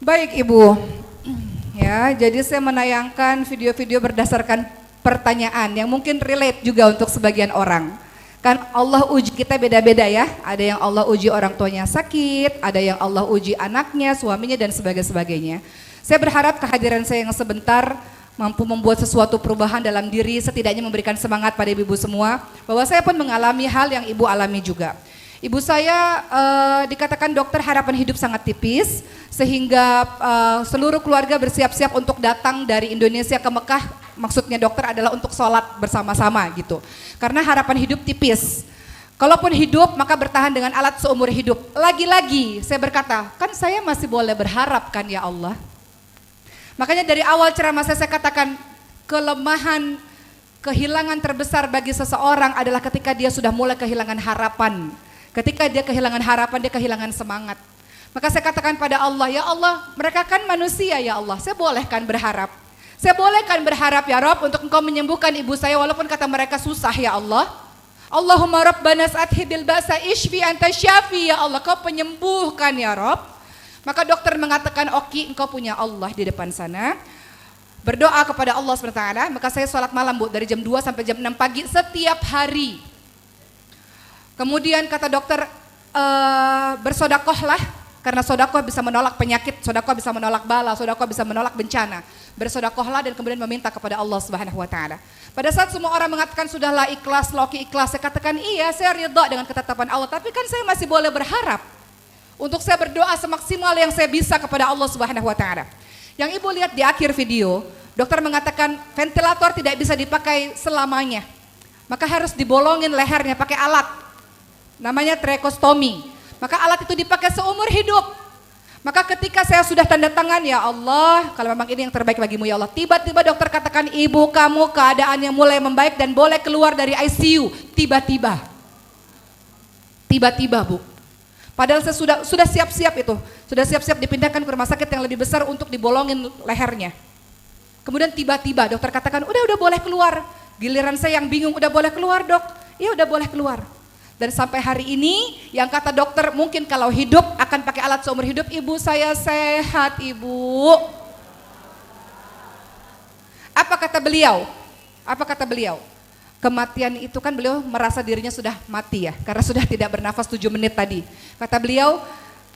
Baik Ibu, ya jadi saya menayangkan video-video berdasarkan pertanyaan yang mungkin relate juga untuk sebagian orang. Kan Allah uji kita beda-beda ya, ada yang Allah uji orang tuanya sakit, ada yang Allah uji anaknya, suaminya dan sebagainya. Saya berharap kehadiran saya yang sebentar mampu membuat sesuatu perubahan dalam diri, setidaknya memberikan semangat pada ibu-ibu semua, bahwa saya pun mengalami hal yang ibu alami juga. Ibu saya dikatakan dokter harapan hidup sangat tipis, sehingga seluruh keluarga bersiap-siap untuk datang dari Indonesia ke Mekah, maksudnya dokter adalah untuk sholat bersama-sama gitu. Karena harapan hidup tipis. Kalaupun hidup maka bertahan dengan alat seumur hidup. Lagi-lagi saya berkata, kan saya masih boleh berharap kan ya Allah. Makanya dari awal ceramah saya katakan kelemahan, kehilangan terbesar bagi seseorang adalah ketika dia sudah mulai kehilangan harapan. Ketika dia kehilangan harapan, dia kehilangan semangat. Maka saya katakan pada Allah, ya Allah mereka kan manusia ya Allah, saya bolehkan berharap. Saya bolehkan berharap ya Rabb untuk Engkau menyembuhkan ibu saya walaupun kata mereka susah ya Allah. Allahumma Rabbana sa'athi bil ba'sa ishfi anta syafi ya Allah, Kau penyembuhkan ya Rabb. Maka dokter mengatakan, oke, engkau punya Allah di depan sana. Berdoa kepada Allah SWT. Maka saya sholat malam Bu, dari jam 2 sampai jam 6 pagi setiap hari. Kemudian kata dokter, bersodakohlah. Karena sodakoh bisa menolak penyakit, sodakoh bisa menolak bala, sodakoh bisa menolak bencana. Bersodakohlah dan kemudian meminta kepada Allah SWT. Pada saat semua orang mengatakan, sudahlah ikhlas, Loki ikhlas. Saya katakan, iya saya ridha dengan ketetapan Allah. Tapi kan saya masih boleh berharap. Untuk saya berdoa semaksimal yang saya bisa kepada Allah Subhanahu wa taala. Yang Ibu lihat di akhir video, dokter mengatakan ventilator tidak bisa dipakai selamanya. Maka harus dibolongin lehernya pakai alat. Namanya tracheostomy. Maka alat itu dipakai seumur hidup. Maka ketika saya sudah tanda tangan, ya Allah, kalau memang ini yang terbaik bagimu ya Allah. Tiba-tiba dokter katakan, ibu kamu keadaannya mulai membaik dan boleh keluar dari ICU. Tiba-tiba. Tiba-tiba Bu. Padahal saya sudah siap-siap itu, sudah siap-siap dipindahkan ke rumah sakit yang lebih besar untuk dibolongin lehernya. Kemudian tiba-tiba dokter katakan, udah boleh keluar. Giliran saya yang bingung, udah boleh keluar dok? Iya udah boleh keluar. Dan sampai hari ini yang kata dokter mungkin kalau hidup akan pakai alat seumur hidup, ibu saya sehat ibu. Apa kata beliau? Apa kata beliau? Kematian itu kan beliau merasa dirinya sudah mati ya, karena sudah tidak bernafas 7 menit tadi. Kata beliau,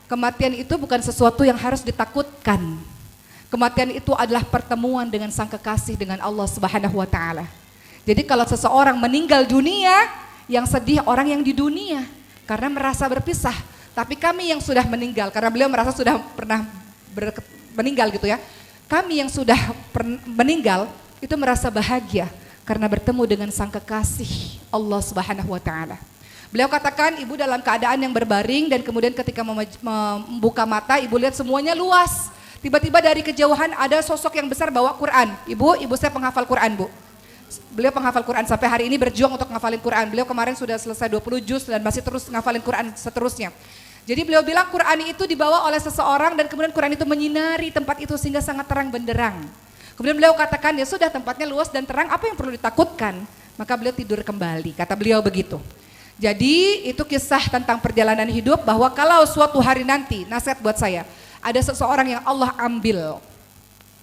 kematian itu bukan sesuatu yang harus ditakutkan. Kematian itu adalah pertemuan dengan sang kekasih, dengan Allah Subhanahu wa taala. Jadi kalau seseorang meninggal dunia, yang sedih orang yang di dunia karena merasa berpisah. Tapi kami yang sudah meninggal, karena beliau merasa sudah pernah meninggal gitu ya. Kami yang sudah meninggal itu merasa bahagia karena bertemu dengan sang kekasih Allah Subhanahu wa taala. Beliau katakan ibu dalam keadaan yang berbaring dan kemudian ketika membuka mata ibu lihat semuanya luas. Tiba-tiba dari kejauhan ada sosok yang besar bawa Quran. Ibu saya penghafal Quran Bu. Beliau penghafal Quran sampai hari ini berjuang untuk ngafalin Quran. Beliau kemarin sudah selesai 20 juz dan masih terus ngafalin Quran seterusnya. Jadi beliau bilang Quran itu dibawa oleh seseorang dan kemudian Quran itu menyinari tempat itu sehingga sangat terang benderang. Kemudian beliau katakan ya sudah tempatnya luas dan terang, apa yang perlu ditakutkan? Maka beliau tidur kembali, kata beliau begitu. Jadi itu kisah tentang perjalanan hidup bahwa kalau suatu hari nanti, nasihat buat saya, ada seseorang yang Allah ambil,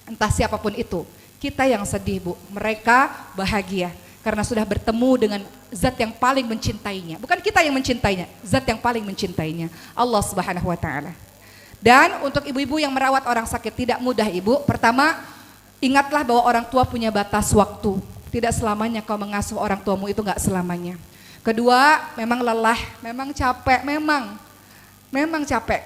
entah siapapun itu, kita yang sedih Bu, mereka bahagia karena sudah bertemu dengan zat yang paling mencintainya. Bukan kita yang mencintainya, zat yang paling mencintainya, Allah Subhanahu wa taala. Dan untuk ibu-ibu yang merawat orang sakit tidak mudah Ibu. Pertama, ingatlah bahwa orang tua punya batas waktu. Tidak selamanya kau mengasuh orang tuamu, itu enggak selamanya. Kedua, memang lelah, memang capek, memang capek,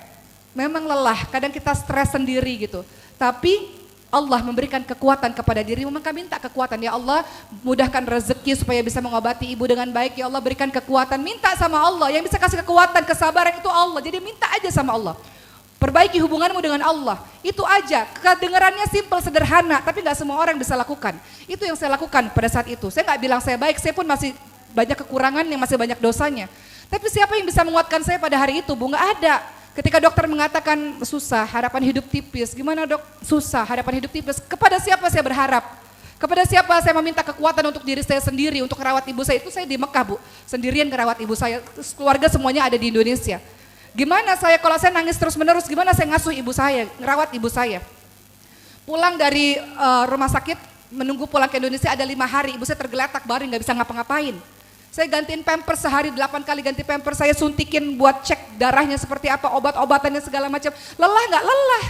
memang lelah. Kadang kita stres sendiri gitu. Tapi Allah memberikan kekuatan kepada dirimu, maka minta kekuatan. Ya Allah, mudahkan rezeki supaya bisa mengobati ibu dengan baik. Ya Allah, berikan kekuatan. Minta sama Allah, yang bisa kasih kekuatan, kesabaran itu Allah. Jadi minta aja sama Allah. Perbaiki hubunganmu dengan Allah, itu aja. Kedengarannya simpel, sederhana, tapi nggak semua orang bisa lakukan. Itu yang saya lakukan pada saat itu. Saya nggak bilang saya baik, saya pun masih banyak kekurangan yang masih banyak dosanya. Tapi siapa yang bisa menguatkan saya pada hari itu? Bu, nggak ada. Ketika dokter mengatakan susah, harapan hidup tipis. Gimana dok? Susah, harapan hidup tipis. Kepada siapa saya berharap? Kepada siapa saya meminta kekuatan untuk diri saya sendiri, untuk merawat ibu saya? Itu saya di Mekah Bu, sendirian merawat ibu saya. Keluarga semuanya ada di Indonesia. Gimana saya kalau saya nangis terus menerus, gimana saya ngasuh ibu saya, ngerawat ibu saya. Pulang dari rumah sakit, menunggu pulang ke Indonesia ada 5 hari, ibu saya tergeletak baring gak bisa ngapa-ngapain. Saya gantiin pampers sehari 8 kali ganti pampers, saya suntikin buat cek darahnya seperti apa, obat-obatannya segala macam. Lelah nggak? Lelah.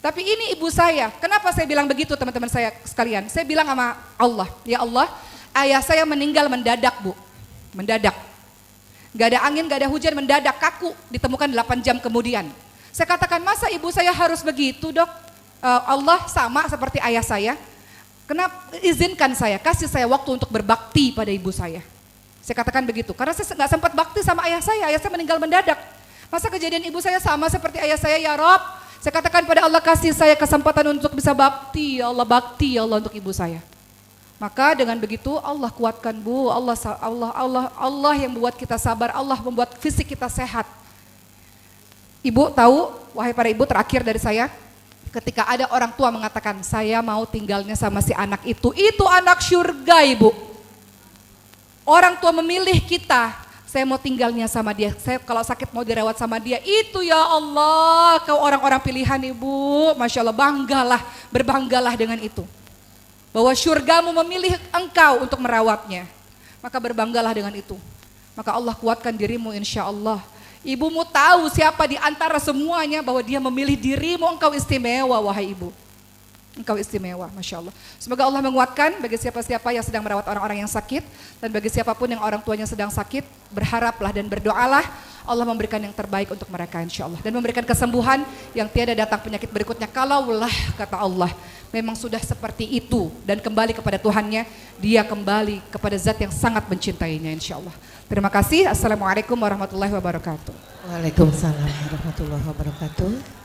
Tapi ini ibu saya, kenapa saya bilang begitu teman-teman saya sekalian? Saya bilang sama Allah, ya Allah, ayah saya meninggal mendadak Bu, mendadak. Gak ada angin, gak ada hujan, mendadak, kaku, ditemukan 8 jam kemudian. Saya katakan, masa ibu saya harus begitu dok? Allah sama seperti ayah saya. Kenapa izinkan saya, kasih saya waktu untuk berbakti pada ibu saya. Saya katakan begitu, karena saya nggak sempat bakti sama ayah saya meninggal mendadak. Masa kejadian ibu saya sama seperti ayah saya, ya Rob. Saya katakan pada Allah, kasih saya kesempatan untuk bisa bakti, ya Allah untuk ibu saya. Maka dengan begitu Allah kuatkan Bu, Allah yang membuat kita sabar, Allah membuat fisik kita sehat. Ibu tahu, wahai para ibu, terakhir dari saya, ketika ada orang tua mengatakan, saya mau tinggalnya sama si anak itu anak surga Ibu. Orang tua memilih kita, saya mau tinggalnya sama dia, saya kalau sakit mau dirawat sama dia, itu ya Allah, kau orang-orang pilihan Ibu, Masya Allah, berbanggalah dengan itu. Bahwa surgamu memilih engkau untuk merawatnya, maka berbanggalah dengan itu. Maka Allah kuatkan dirimu insya Allah. Ibumu tahu siapa di antara semuanya bahwa dia memilih dirimu, engkau istimewa wahai ibu. Engkau istimewa, Masya Allah. Semoga Allah menguatkan bagi siapa-siapa yang sedang merawat orang-orang yang sakit. Dan bagi siapapun yang orang tuanya sedang sakit, berharaplah dan berdoalah Allah memberikan yang terbaik untuk mereka insya Allah. Dan memberikan kesembuhan yang tiada datang penyakit berikutnya. Kalaulah kata Allah memang sudah seperti itu dan kembali kepada Tuhannya, dia kembali kepada zat yang sangat mencintainya insya Allah. Terima kasih. Assalamualaikum warahmatullahi wabarakatuh. Waalaikumsalam warahmatullahi wabarakatuh.